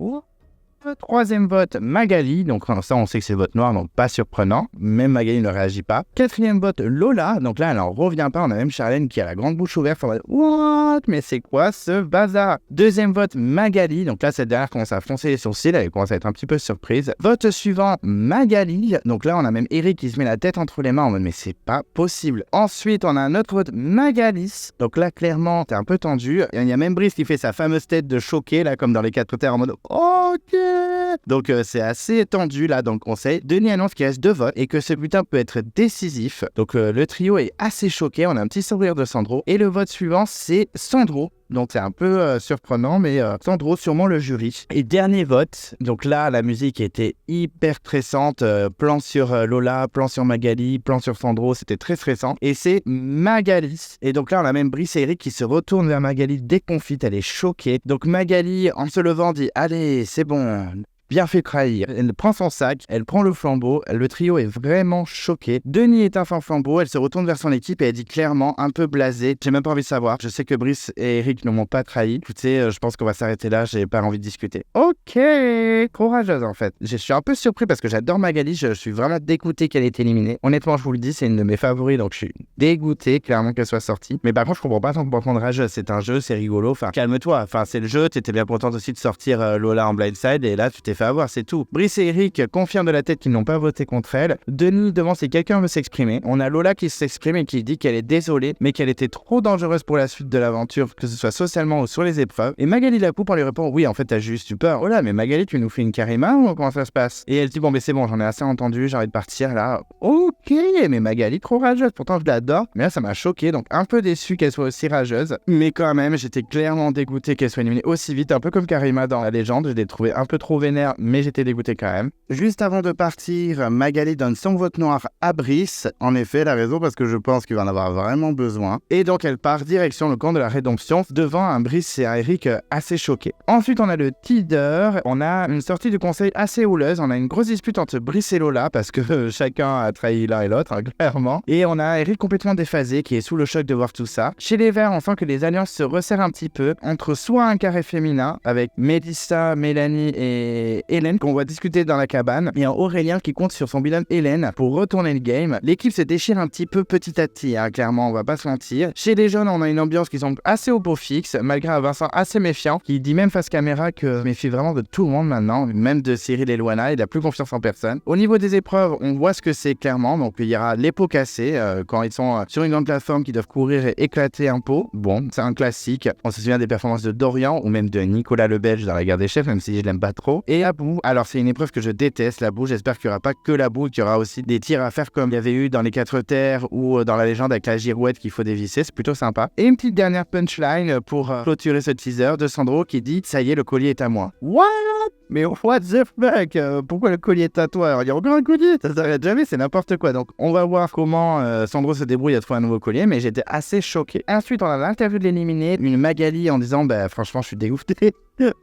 troisième vote Magali, donc ça on sait que c'est le vote noir, donc pas surprenant, même Magali ne réagit pas. Quatrième vote Lola, donc là elle en revient pas, on a même Charlène qui a la grande bouche ouverte, en mode what, mais c'est quoi ce bazar? Deuxième vote Magali, donc là cette dernière commence à froncer les sourcils, elle commence à être un petit peu surprise. Vote suivant Magali, donc là on a même Eric qui se met la tête entre les mains en mode mais c'est pas possible. Ensuite on a un autre vote Magali, donc là clairement c'est un peu tendu, il y a même Brice qui fait sa fameuse tête de choqué là comme dans les 4 terres en mode ok. Donc c'est assez tendu là dans le conseil. Denis annonce qu'il reste 2 votes et que ce bulletin peut être décisif. Donc le trio est assez choqué, on a un petit sourire de Sandro. Et le vote suivant c'est Sandro. Donc c'est un peu surprenant, mais Sandro, sûrement le jury. Et dernier vote, donc là la musique était hyper stressante, plan sur Lola, plan sur Magali, plan sur Sandro, c'était très stressant. Et c'est Magali. Et donc là on a même Brice et Eric qui se retournent vers Magali déconfite, elle est choquée. Donc Magali en se levant dit allez c'est bon. Bien fait trahir. Elle prend son sac, elle prend le flambeau, le trio est vraiment choqué. Denis éteint son flambeau, elle se retourne vers son équipe et elle dit clairement, un peu blasée, j'ai même pas envie de savoir, je sais que Brice et Eric ne m'ont pas trahi. Écoutez, je pense qu'on va s'arrêter là, j'ai pas envie de discuter. Ok, courageuse en fait. Je suis un peu surpris parce que j'adore Magali, je suis vraiment dégoûté qu'elle ait été éliminée. Honnêtement, je vous le dis, c'est une de mes favoris, donc je suis dégoûté clairement qu'elle soit sortie. Mais par contre, je comprends pas ton comportement de rageuse, c'est un jeu, c'est rigolo, enfin calme-toi, enfin c'est le jeu, t'étais bien contente aussi de sortir Lola en blindside et là tu t'es fait avoir, c'est tout. Brice et Eric confirment de la tête qu'ils n'ont pas voté contre elle. Denis demande si quelqu'un veut s'exprimer. On a Lola qui s'exprime et qui dit qu'elle est désolée, mais qu'elle était trop dangereuse pour la suite de l'aventure, que ce soit socialement ou sur les épreuves. Et Magali Lacoupe, on lui répond oui, en fait, t'as juste eu peur. Oh là, mais Magali, tu nous fais une karima ou comment ça se passe? Et elle dit bon, mais c'est bon, j'en ai assez entendu, j'ai envie de partir là. Ok, mais Magali, trop rageuse. Pourtant, je l'adore. Mais là, ça m'a choqué, donc un peu déçu qu'elle soit aussi rageuse. Mais quand même, j'étais clairement dégoûté qu'elle soit éliminée aussi vite, un peu comme Karima dans la légende. Je l'ai trouvé un peu trop vénère, mais j'étais dégoûté quand même. Juste avant de partir, Magali donne son vote noir à Brice. En effet, elle a raison parce que je pense qu'il va en avoir vraiment besoin. Et donc elle part direction le camp de la rédemption devant un Brice et un Eric assez choqués. Ensuite, on a le teaser. On a une sortie du conseil assez houleuse. On a une grosse dispute entre Brice et Lola parce que chacun a trahi l'un et l'autre, clairement. Et on a Eric complètement déphasé qui est sous le choc de voir tout ça. Chez les Verts, on sent que les alliances se resserrent un petit peu entre soit un carré féminin avec Mélissa, Mélanie et Hélène qu'on voit discuter dans la cabane. Il y a Aurélien qui compte sur son binôme Hélène pour retourner le game. L'équipe se déchire un petit peu petit à petit, hein, clairement, on va pas se mentir. Chez les jeunes, on a une ambiance qui semble assez au beau fixe, malgré un Vincent assez méfiant, qui dit même face caméra que méfie vraiment de tout le monde maintenant, même de Cyril et Loana, il a plus confiance en personne. Au niveau des épreuves, on voit ce que c'est clairement, donc il y aura les pots cassés, quand ils sont sur une grande plateforme qui doivent courir et éclater un pot. Bon, c'est un classique. On se souvient des performances de Dorian ou même de Nicolas le Belge dans la guerre des chefs, même si je l'aime pas trop. Et la boue, alors c'est une épreuve que je déteste, la boue, j'espère qu'il n'y aura pas que la boue, qu'il y aura aussi des tirs à faire comme il y avait eu dans les 4 terres ou dans la légende avec la girouette qu'il faut dévisser, c'est plutôt sympa. Et une petite dernière punchline pour clôturer ce teaser de Sandro qui dit « Ça y est, le collier est à moi ». What? Mais what the fuck, pourquoi le collier est à toi? Alors, il y a encore un collier, ça s'arrête jamais, c'est n'importe quoi. Donc on va voir comment Sandro se débrouille à trouver un nouveau collier, mais j'étais assez choqué. Ensuite, on a l'interview de l'éliminé, une Magali en disant « franchement, je suis dégoûté ».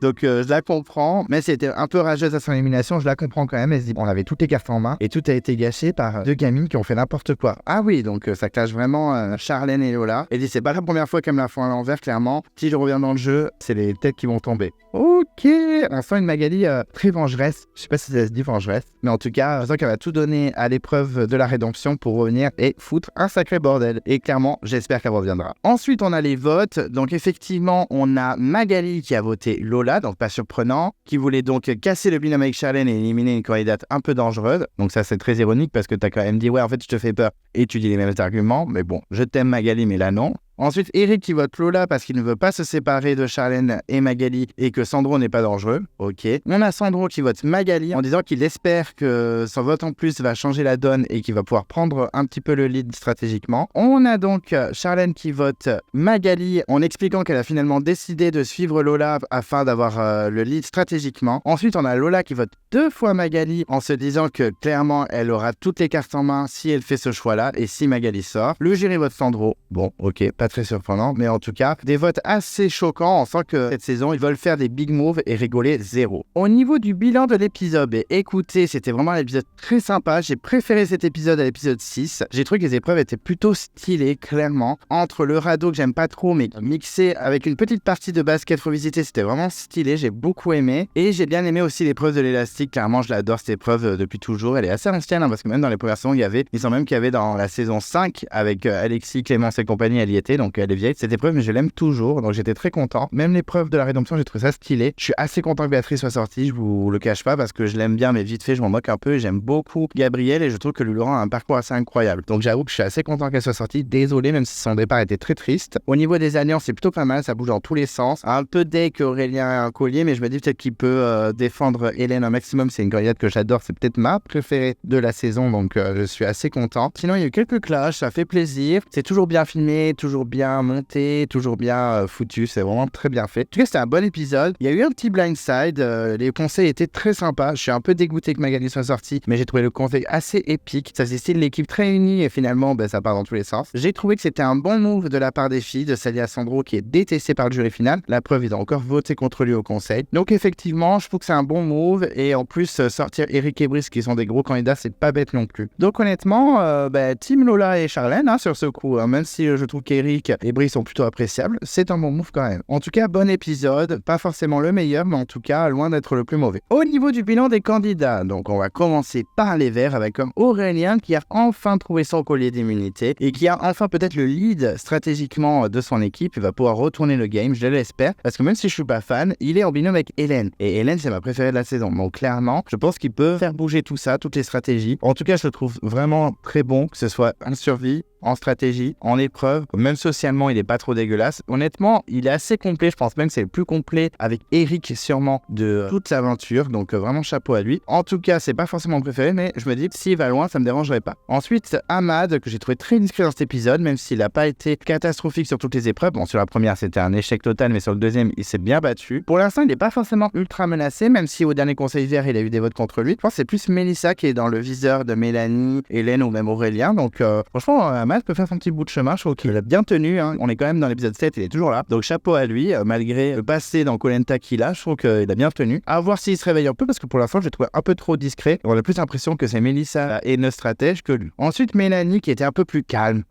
Donc je la comprends, mais c'était un peu rageuse à son élimination, je la comprends quand même. Elle se dit, on avait toutes les cartes en main et tout a été gâché par 2 gamines qui ont fait n'importe quoi. Ah oui, donc ça clash vraiment Charlène et Lola. Elle dit, c'est pas la première fois qu'elle me la font à l'envers, clairement. Si je reviens dans le jeu, c'est les têtes qui vont tomber. Ok, on sent une Magali très vengeresse. Je sais pas si ça se dit vengeresse, mais en tout cas, je sens qu'elle va tout donner à l'épreuve de la rédemption pour revenir et foutre un sacré bordel. Et clairement, j'espère qu'elle reviendra. Ensuite, on a les votes. Donc effectivement, on a Magali qui a voté Lola, donc pas surprenant, qui voulait donc casser le binôme avec Charlène et éliminer une candidate un peu dangereuse. Donc ça, c'est très ironique parce que t'as quand même dit, ouais, en fait, je te fais peur et tu dis les mêmes arguments. Mais bon, je t'aime Magali, mais là, non. Ensuite, Eric qui vote Lola parce qu'il ne veut pas se séparer de Charlène et Magali et que Sandro n'est pas dangereux. Ok. On a Sandro qui vote Magali en disant qu'il espère que son vote en plus va changer la donne et qu'il va pouvoir prendre un petit peu le lead stratégiquement. On a donc Charlène qui vote Magali en expliquant qu'elle a finalement décidé de suivre Lola afin d'avoir le lead stratégiquement. Ensuite, on a Lola qui vote 2 fois Magali en se disant que clairement elle aura toutes les cartes en main si elle fait ce choix-là et si Magali sort. Le jury vote Sandro. Bon, ok, pas très surprenant, mais en tout cas, des votes assez choquants. On sent que cette saison, ils veulent faire des big moves et rigoler zéro. Au niveau du bilan de l'épisode, écoutez, c'était vraiment un épisode très sympa. J'ai préféré cet épisode à l'épisode 6. J'ai trouvé que les épreuves étaient plutôt stylées, clairement. Entre le radeau que j'aime pas trop, mais mixé avec une petite partie de basket revisité, c'était vraiment stylé. J'ai beaucoup aimé. Et j'ai bien aimé aussi l'épreuve de l'élastique. Clairement, je l'adore cette épreuve depuis toujours. Elle est assez ancienne, hein, parce que même dans les premières saisons, il semble même qu'il y avait dans la saison 5 avec Alexis, Clémence et compagnie, elle y était. Donc elle est vieille cette épreuve, mais je l'aime toujours, donc j'étais très content. Même l'épreuve de la rédemption, j'ai trouvé ça stylé. Je suis assez content que Béatrice soit sortie, je vous le cache pas, parce que je l'aime bien, mais vite fait je m'en moque un peu et j'aime beaucoup Gabriel et je trouve que Laurent a un parcours assez incroyable. Donc j'avoue que je suis assez content qu'elle soit sortie. Désolé, même si son départ était très triste. Au niveau des alliances, c'est plutôt pas mal, ça bouge dans tous les sens. Un peu dès qu'Aurélien a un collier, mais je me dis peut-être qu'il peut défendre Hélène un maximum. C'est une candidate que j'adore, c'est peut-être ma préférée de la saison, donc je suis assez content. Sinon, il y a eu quelques clashs, ça fait plaisir. C'est toujours bien filmé, toujours bien monté, toujours bien foutu, c'est vraiment très bien fait. En tout cas, c'était un bon épisode. Il y a eu un petit blindside, les conseils étaient très sympas. Je suis un peu dégoûté que Magali soit sortie, mais j'ai trouvé le conseil assez épique. Ça faisait style l'équipe très unie et finalement, ça part dans tous les sens. J'ai trouvé que c'était un bon move de la part des filles de s'allier à Sandro qui est détesté par le jury final. La preuve, ils ont encore voté contre lui au conseil. Donc effectivement, je trouve que c'est un bon move et en plus, sortir Eric et Brice qui sont des gros candidats, c'est pas bête non plus. Donc honnêtement, team Lola et Charlène sur ce coup, même si je trouve qu'Eric et Brice sont plutôt appréciables, c'est un bon move quand même. En tout cas, bon épisode, pas forcément le meilleur, mais en tout cas, loin d'être le plus mauvais. Au niveau du bilan des candidats, donc on va commencer par les verts avec comme Aurélien qui a enfin trouvé son collier d'immunité et qui a enfin peut-être le lead stratégiquement de son équipe. Il va pouvoir retourner le game, je l'espère, parce que même si je suis pas fan, il est en binôme avec Hélène. Et Hélène, c'est ma préférée de la saison. Donc clairement, je pense qu'il peut faire bouger tout ça, toutes les stratégies. En tout cas, je le trouve vraiment très bon, que ce soit en survie, en stratégie, en épreuve, même socialement, il est pas trop dégueulasse. Honnêtement, il est assez complet, je pense même que c'est le plus complet avec Eric sûrement de toute l'aventure, donc vraiment chapeau à lui. En tout cas, c'est pas forcément mon préféré, mais je me dis, s'il va loin, ça me dérangerait pas. Ensuite, Ahmad, que j'ai trouvé très discret dans cet épisode, même s'il a pas été catastrophique sur toutes les épreuves. Bon, sur la première, c'était un échec total, mais sur le deuxième, il s'est bien battu. Pour l'instant, il n'est pas forcément ultra menacé, même si au dernier conseil vert, il a eu des votes contre lui. Je pense que c'est plus Mélissa qui est dans le viseur de Mélanie, Hélène ou même Aurélien, donc franchement, Ahmad, Ahmad peut faire son petit bout de chemin. Je trouve qu'il a bien tenu, hein. On est quand même dans l'épisode 7, il est toujours là. Donc chapeau à lui, malgré le passé dans Koh Lanta qu'il a, je trouve qu'il a bien tenu. À voir s'il se réveille un peu, parce que pour l'instant, je l'ai trouvé un peu trop discret. On a plus l'impression que c'est Melissa et notre stratège que lui. Ensuite, Mélanie, qui était un peu plus calme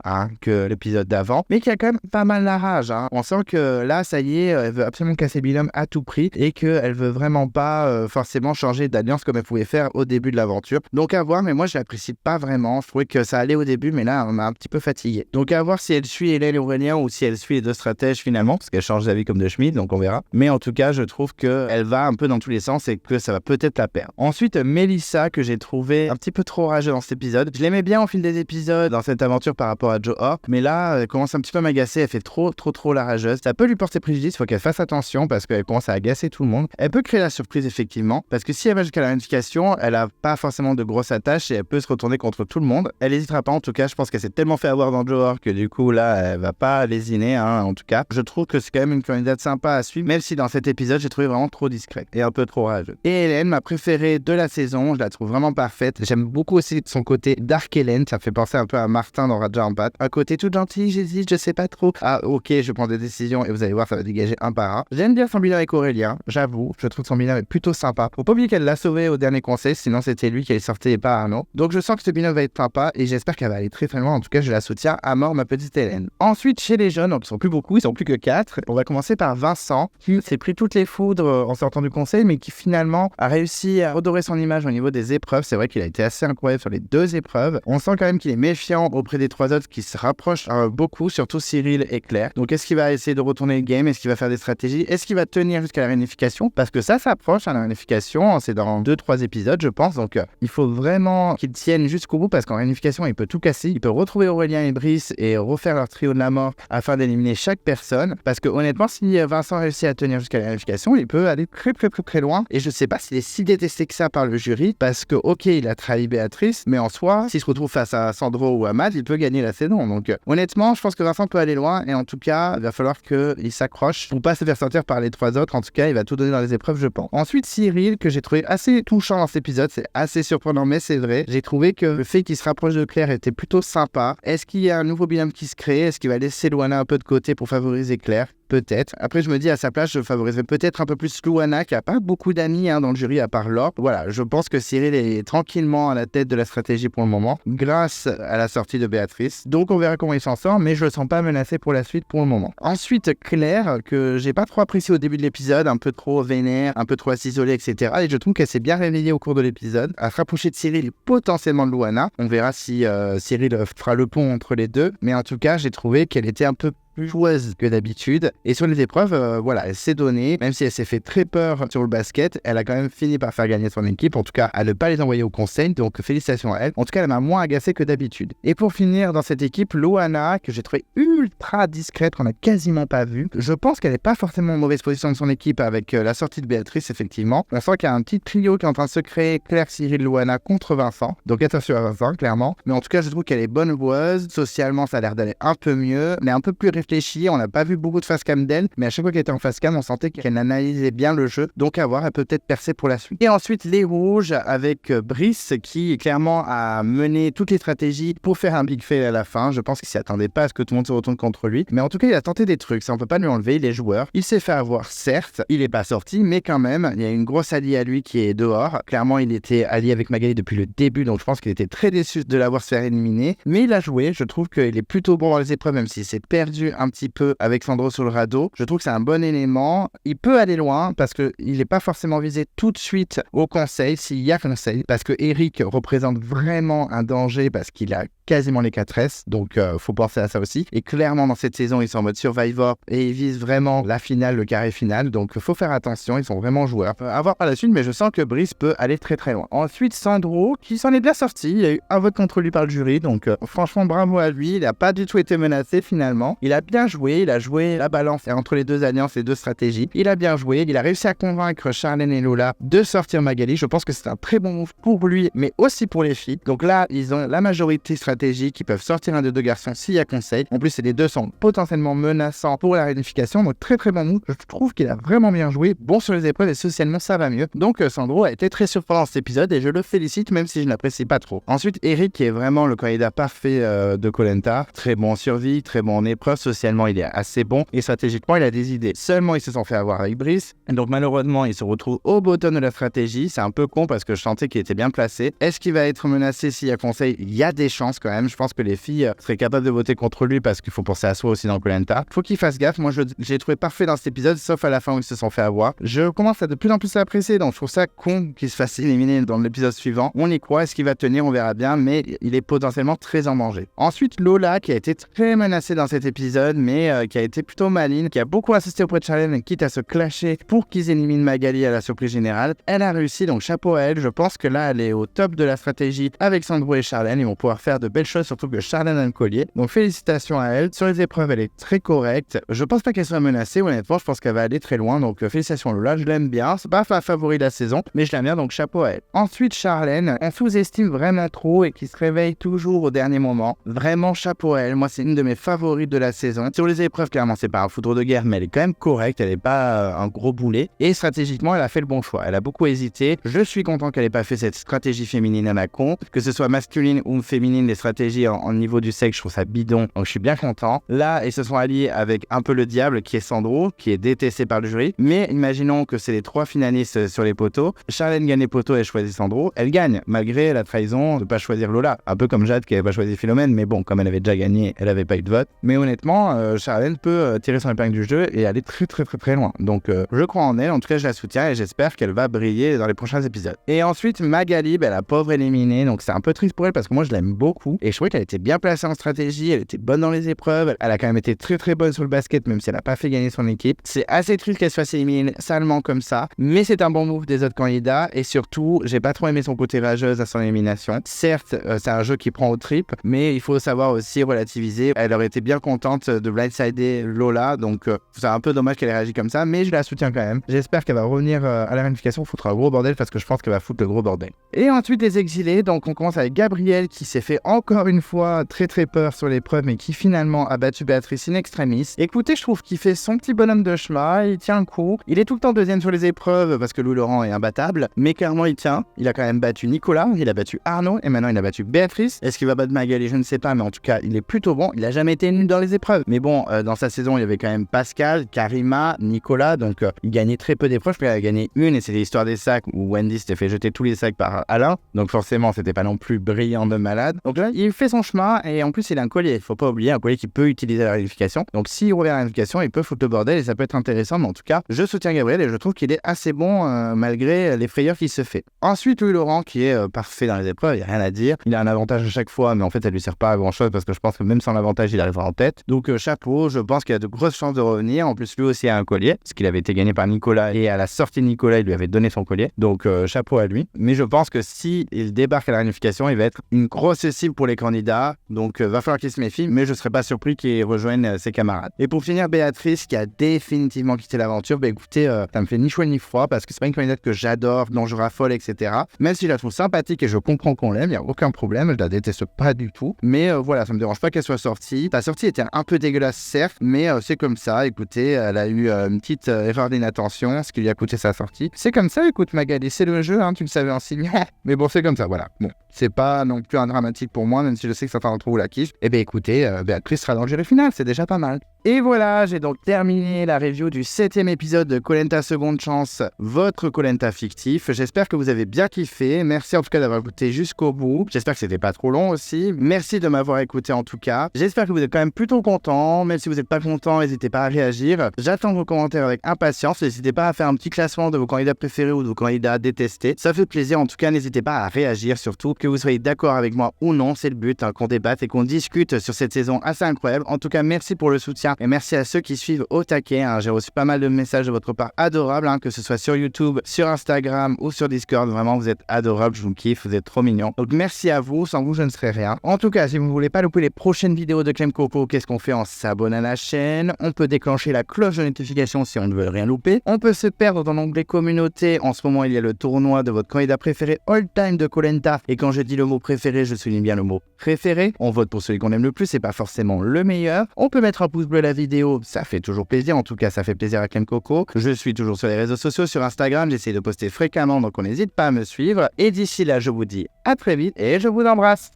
que l'épisode d'avant, mais qui a quand même pas mal la rage. On sent que là, ça y est, elle veut absolument casser le binôme à tout prix et qu'elle veut vraiment pas forcément changer d'alliance comme elle pouvait faire au début de l'aventure. Donc à voir, mais moi, je l'apprécie pas vraiment. Je trouvais que ça allait au début, mais là, on m'a un petit peu fatigué. Donc à voir si elle suit Hélène et Aurélien ou si elle suit les deux stratèges finalement, parce qu'elle change d'avis comme de Schmidt, donc on verra. Mais en tout cas, je trouve qu'elle va un peu dans tous les sens et que ça va peut-être la perdre. Ensuite, Mélissa, que j'ai trouvé un petit peu trop rageuse dans cet épisode. Je l'aimais bien au fil des épisodes dans cette aventure par rapport à Johor, mais là, elle commence un petit peu à m'agacer. Elle fait trop la rageuse. Ça peut lui porter préjudice, il faut qu'elle fasse attention parce qu'elle commence à agacer tout le monde. Elle peut créer la surprise effectivement, parce que si elle va jusqu'à la réunification, elle a pas forcément de grosses attaches et elle peut se retourner contre tout le monde. Elle n'hésitera pas, en tout cas, je pense qu'elle s'est tellement fait avoir dans Johor que du coup là, elle va pas lésiner, en tout cas. Je trouve que c'est quand même une candidate sympa à suivre, même si dans cet épisode, j'ai trouvé vraiment trop discrète et un peu trop rageuse. Et Hélène, ma préférée de la saison, je la trouve vraiment parfaite. J'aime beaucoup aussi son côté dark Hélène, ça me fait penser un peu à Martin dans Raja Ampat. Un côté tout gentil, j'hésite, je sais pas trop. Ah ok, je prends des décisions et vous allez voir, ça va dégager un par un. J'aime bien son bilan avec Aurélien, j'avoue, je trouve son bilan est plutôt sympa. Faut pas oublier qu'elle l'a sauvé au dernier conseil, sinon c'était lui qui allait sortir et pas Arnaud. Donc je sens que ce bilan va être sympa et j'espère qu'elle va aller très loin. En tout cas, je la soutiens à mort, ma petite Hélène. Ensuite, chez les jeunes, donc ils sont plus beaucoup, ils sont plus que 4. On va commencer par Vincent, qui s'est pris toutes les foudres en sortant du conseil, mais qui finalement a réussi à redorer son image au niveau des épreuves. C'est vrai qu'il a été assez incroyable sur les 2 épreuves. On sent quand même qu'il est méfiant auprès des 3 autres qui se rapprochent beaucoup, surtout Cyril et Claire. Donc est-ce qu'il va essayer de retourner le game? Est-ce qu'il va faire des stratégies? Est-ce qu'il va tenir jusqu'à la réunification? Parce que ça s'approche à la réunification, c'est dans 2-3 épisodes je pense, donc il faut vraiment qu'il tienne jusqu'au bout parce qu'en réunification il peut tout casser, il peut retrouver Aurélien et Brice et refaire leur trio de la mort afin d'éliminer chaque personne, parce que honnêtement si Vincent réussit à tenir jusqu'à la réunification, il peut aller très loin, et je sais pas s'il est si détesté que ça par le jury, parce que ok il a trahi Béatrice, mais en soi s'il se retrouve face à Sandro ou Ahmad, il peut gagner la saison, donc honnêtement je pense que Vincent peut aller loin, et en tout cas il va falloir qu'il s'accroche pour pas se faire sortir par les 3 autres. En tout cas il va tout donner dans les épreuves je pense. Ensuite Cyril, que j'ai trouvé assez touchant dans cet épisode, c'est assez surprenant mais c'est vrai, j'ai trouvé que le fait qu'il se rapproche de Claire était plutôt sympa. Est-ce qu'il y a un nouveau binôme qui se crée? Est-ce qu'il va laisser Luana un peu de côté pour favoriser Claire? Peut-être. Après, je me dis, à sa place, je favoriserais peut-être un peu plus Luana, qui a pas beaucoup d'amis dans le jury à part Laure. Voilà, je pense que Cyril est tranquillement à la tête de la stratégie pour le moment, grâce à la sortie de Béatrice. Donc, on verra comment il s'en sort, mais je le sens pas menacé pour la suite pour le moment. Ensuite, Claire, que j'ai pas trop apprécié au début de l'épisode, un peu trop vénère, un peu trop à s'isoler, etc. Et je trouve qu'elle s'est bien réveillée au cours de l'épisode, à se rapprocher de Cyril et potentiellement de Luana. On verra si Cyril fera le pont entre les deux, mais en tout cas, j'ai trouvé qu'elle était un peu plus joueuse que d'habitude. Et sur les épreuves, voilà, elle s'est donnée, même si elle s'est fait très peur sur le basket, elle a quand même fini par faire gagner son équipe, en tout cas à ne pas les envoyer au conseil, donc félicitations à elle. En tout cas, elle m'a moins agacée que d'habitude. Et pour finir dans cette équipe, Luana, que j'ai trouvé ultra discrète, qu'on n'a quasiment pas vue. Je pense qu'elle n'est pas forcément en mauvaise position de son équipe avec la sortie de Béatrice, effectivement. On sent qu'il y a un petit trio qui est en train de se créer, Claire, Cyril, Luana contre Vincent. Donc attention à Vincent, clairement. Mais en tout cas, je trouve qu'elle est bonne joueuse. Socialement, ça a l'air d'aller un peu mieux. Elle est un peu plus réfléchie. On n'a pas vu beaucoup de face cam d'elle, mais à chaque fois qu'elle était en face cam, on sentait qu'elle analysait bien le jeu. Donc à voir, elle peut peut-être percer pour la suite. Et ensuite, les rouges avec Brice, qui clairement a mené toutes les stratégies pour faire un big fail à la fin. Je pense qu'il s'y attendait pas à ce que tout le monde se retourne contre lui. Mais en tout cas, il a tenté des trucs. Ça, on peut pas lui enlever. Il est joueur. Il s'est fait avoir, certes. Il est pas sorti, mais quand même, il y a une grosse alliée à lui qui est dehors. Clairement, il était allié avec Magali depuis le début, donc je pense qu'il était très déçu de l'avoir se faire éliminer. Mais il a joué. Je trouve qu'il est plutôt bon dans les épreuves, même s'il s'est perdu un petit peu avec Sandro sur le radeau. Je trouve que c'est un bon élément. Il peut aller loin parce qu'il n'est pas forcément visé tout de suite au conseil, s'il y a conseil, parce que Eric représente vraiment un danger parce qu'il a quasiment les 4S, donc faut penser à ça aussi. Et clairement, dans cette saison, ils sont en mode Survivor et ils visent vraiment la finale, le carré final, donc faut faire attention, ils sont vraiment joueurs. À voir par la suite, mais je sens que Brice peut aller très loin. Ensuite, Sandro, qui s'en est bien sorti, il y a eu un vote contre lui par le jury, donc franchement, bravo à lui, il n'a pas du tout été menacé finalement. Il a bien joué, il a joué la balance entre les deux alliances, les deux stratégies. Il a bien joué, il a réussi à convaincre Charlène et Lola de sortir Magali. Je pense que c'est un très bon move pour lui, mais aussi pour les filles. Donc là, ils ont la majorité stratégique, ils peuvent sortir un de deux garçons s'il y a conseil. En plus, les deux sont potentiellement menaçants pour la réunification, donc très très bon move. Je trouve qu'il a vraiment bien joué, bon sur les épreuves et socialement ça va mieux. Donc Sandro a été très surprenant dans cet épisode et je le félicite même si je ne l'apprécie pas trop. Ensuite, Eric qui est vraiment le candidat parfait de Koh Lanta, très bon en survie, très bon en épreuve, socialement il est assez bon et stratégiquement il a des idées. Seulement ils se sont fait avoir avec Brice, donc malheureusement il se retrouve au bottom de la stratégie. C'est un peu con parce que je sentais qu'il était bien placé. Est-ce qu'il va être menacé s'il y a conseil? Il y a des chances quand même. Je pense que les filles seraient capables de voter contre lui parce qu'il faut penser à soi aussi dans Koh Lanta. Faut qu'il fasse gaffe. Moi j'ai trouvé parfait dans cet épisode, sauf à la fin où ils se sont fait avoir. Je commence à de plus en plus l'apprécier, donc je trouve ça con qu'il se fasse éliminer dans l'épisode suivant. On y croit, est-ce qu'il va tenir? On verra bien, mais il est potentiellement très en danger. Ensuite, Lola qui a été très menacée dans cet épisode, mais qui a été plutôt maligne, qui a beaucoup insisté auprès de Charlène, quitte à se clasher pour qu'ils éliminent Magali à la surprise générale. Elle a réussi, donc chapeau à elle. Je pense que là, elle est au top de la stratégie avec Sandro et Charlène. Ils vont pouvoir faire de belles choses, surtout que Charlène a le collier. Donc félicitations à elle. Sur les épreuves, elle est très correcte. Je pense pas qu'elle soit menacée, honnêtement. Je pense qu'elle va aller très loin. Donc félicitations Lola, je l'aime bien. C'est pas ma favori de la saison, mais je l'aime bien, donc chapeau à elle. Ensuite, Charlène, on sous-estime vraiment trop et qui se réveille toujours au dernier moment. Vraiment chapeau à elle. Moi, c'est une de mes favorites de la saison. Sur les épreuves, clairement, c'est pas un foudre de guerre, mais elle est quand même correcte. Elle est pas un gros boulet. Et stratégiquement, elle a fait le bon choix. Elle a beaucoup hésité. Je suis content qu'elle ait pas fait cette stratégie féminine à la con. Que ce soit masculine ou féminine, les stratégies en niveau du sexe, je trouve ça bidon. Donc je suis bien content. Là, ils se sont alliés avec un peu le diable qui est Sandro, qui est détesté par le jury. Mais imaginons que c'est les trois finalistes sur les poteaux. Charlène gagne les poteaux et elle choisit Sandro. Elle gagne, malgré la trahison de pas choisir Lola. Un peu comme Jade qui avait pas choisi Philomène, mais bon, comme elle avait déjà gagné, elle avait pas eu de vote. Mais honnêtement, Charlène peut tirer son épingle du jeu et aller très loin. Donc je crois en elle, en tout cas je la soutiens et j'espère qu'elle va briller dans les prochains épisodes. Et ensuite, Magali, la pauvre éliminée, donc c'est un peu triste pour elle parce que moi je l'aime beaucoup et je trouvais qu'elle était bien placée en stratégie, elle était bonne dans les épreuves, elle a quand même été très bonne sur le basket même si elle n'a pas fait gagner son équipe. C'est assez triste qu'elle se fasse éliminer salement comme ça, mais c'est un bon move des autres candidats et surtout, j'ai pas trop aimé son côté rageuse à son élimination. Certes, c'est un jeu qui prend aux tripes, mais il faut savoir aussi relativiser. Elle aurait été bien contente de blindsider Lola, donc c'est un peu dommage qu'elle ait réagi comme ça, mais je la soutiens quand même. J'espère qu'elle va revenir à la réunification, foutre un gros bordel parce que je pense qu'elle va foutre le gros bordel. Et ensuite les exilés, donc on commence avec Gabriel qui s'est fait encore une fois très peur sur l'épreuve mais qui finalement a battu Béatrice in extremis. Écoutez, je trouve qu'il fait son petit bonhomme de chemin, il tient le coup, il est tout le temps deuxième sur les épreuves parce que Louis Laurent est imbattable, mais clairement il tient. Il a quand même battu Nicolas, il a battu Arnaud et maintenant il a battu Béatrice. Est-ce qu'il va battre Magali? Je ne sais pas, mais en tout cas il est plutôt bon. Il a jamais été nul dans les épreuves, mais bon, dans sa saison il y avait quand même Pascal, Karima, Nicolas, donc il gagnait très peu d'épreuves. Je crois qu'il a gagné une et c'était l'histoire des sacs où Wendy s'était fait jeter tous les sacs par Alain, donc forcément c'était pas non plus brillant de malade. Donc là il fait son chemin et en plus il a un collier, faut pas oublier, un collier qui peut utiliser la réunification. Donc s'il revient à la réunification, il peut foutre le bordel et ça peut être intéressant, mais en tout cas je soutiens Gabriel et je trouve qu'il est assez bon malgré les frayeurs qu'il se fait. Ensuite Louis Laurent qui est parfait dans les épreuves, il n'y a rien à dire, il a un avantage à chaque fois, mais en fait elle lui sert pas à grand chose parce que je pense que même sans l'avantage il arrivera en tête. Donc chapeau, je pense qu'il a de grosses chances de revenir. En plus lui aussi a un collier, parce qu'il avait été gagné par Nicolas et à la sortie de Nicolas il lui avait donné son collier, donc chapeau à lui. Mais je pense que si il débarque à la réunification, il va être une grosse cible pour les candidats, donc va falloir qu'il se méfie, mais je serais pas surpris qu'il rejoigne ses camarades. Et pour finir, Béatrice qui a définitivement quitté l'aventure, écoutez, ça me fait ni chaud ni froid parce que c'est pas une candidate que j'adore, dont je raffole, etc. Même si je la trouve sympathique et je comprends qu'on l'aime, il y a aucun problème, je la déteste pas du tout, mais voilà, ça me dérange pas qu'elle soit sortie. Ta sortie était un peu dégueulasse certes, mais c'est comme ça, écoutez, elle a eu une petite erreur d'inattention, ce qui lui a coûté sa sortie. C'est comme ça, écoute Magali, c'est le jeu, tu le savais en signe. Mais bon, c'est comme ça, voilà. Bon, c'est pas non plus un dramatique pour moi, même si je sais que certains d'entre vous la kiffent. Écoutez, Béatrice sera dans le jury final, c'est déjà pas mal. Et voilà, j'ai donc terminé la review du 7e épisode de Koh Lanta Seconde Chance, votre Koh Lanta fictif. J'espère que vous avez bien kiffé. Merci en tout cas d'avoir écouté jusqu'au bout. J'espère que c'était pas trop long aussi. Merci de m'avoir écouté en tout cas. J'espère que vous êtes quand même plutôt contents. Même si vous n'êtes pas content, n'hésitez pas à réagir. J'attends vos commentaires avec impatience. N'hésitez pas à faire un petit classement de vos candidats préférés ou de vos candidats détestés. Ça fait plaisir. En tout cas, n'hésitez pas à réagir surtout. Que vous soyez d'accord avec moi ou non, c'est le but, qu'on débatte et qu'on discute sur cette saison assez incroyable. En tout cas, merci pour le soutien commentaires. Et merci à ceux qui suivent au taquet. J'ai reçu pas mal de messages de votre part adorables, que ce soit sur YouTube, sur Instagram ou sur Discord. Vraiment, vous êtes adorables, je vous kiffe, vous êtes trop mignons. Donc merci à vous, sans vous je ne serais rien. En tout cas, si vous ne voulez pas louper les prochaines vidéos de Clem Coco, qu'est-ce qu'on fait? On s'abonne à la chaîne, on peut déclencher la cloche de notification si on ne veut rien louper. On peut se perdre dans l'onglet communauté. En ce moment, il y a le tournoi de votre candidat préféré all time de Koh Lanta. Et quand je dis le mot préféré, je souligne bien le mot préféré. On vote pour celui qu'on aime le plus, c'est pas forcément le meilleur. On peut mettre un pouce bleu à la vidéo, ça fait toujours plaisir. En tout cas, ça fait plaisir à Clem Coco. Je suis toujours sur les réseaux sociaux, sur Instagram, j'essaie de poster fréquemment, donc on n'hésite pas à me suivre. Et d'ici là, je vous dis à très vite et je vous embrasse.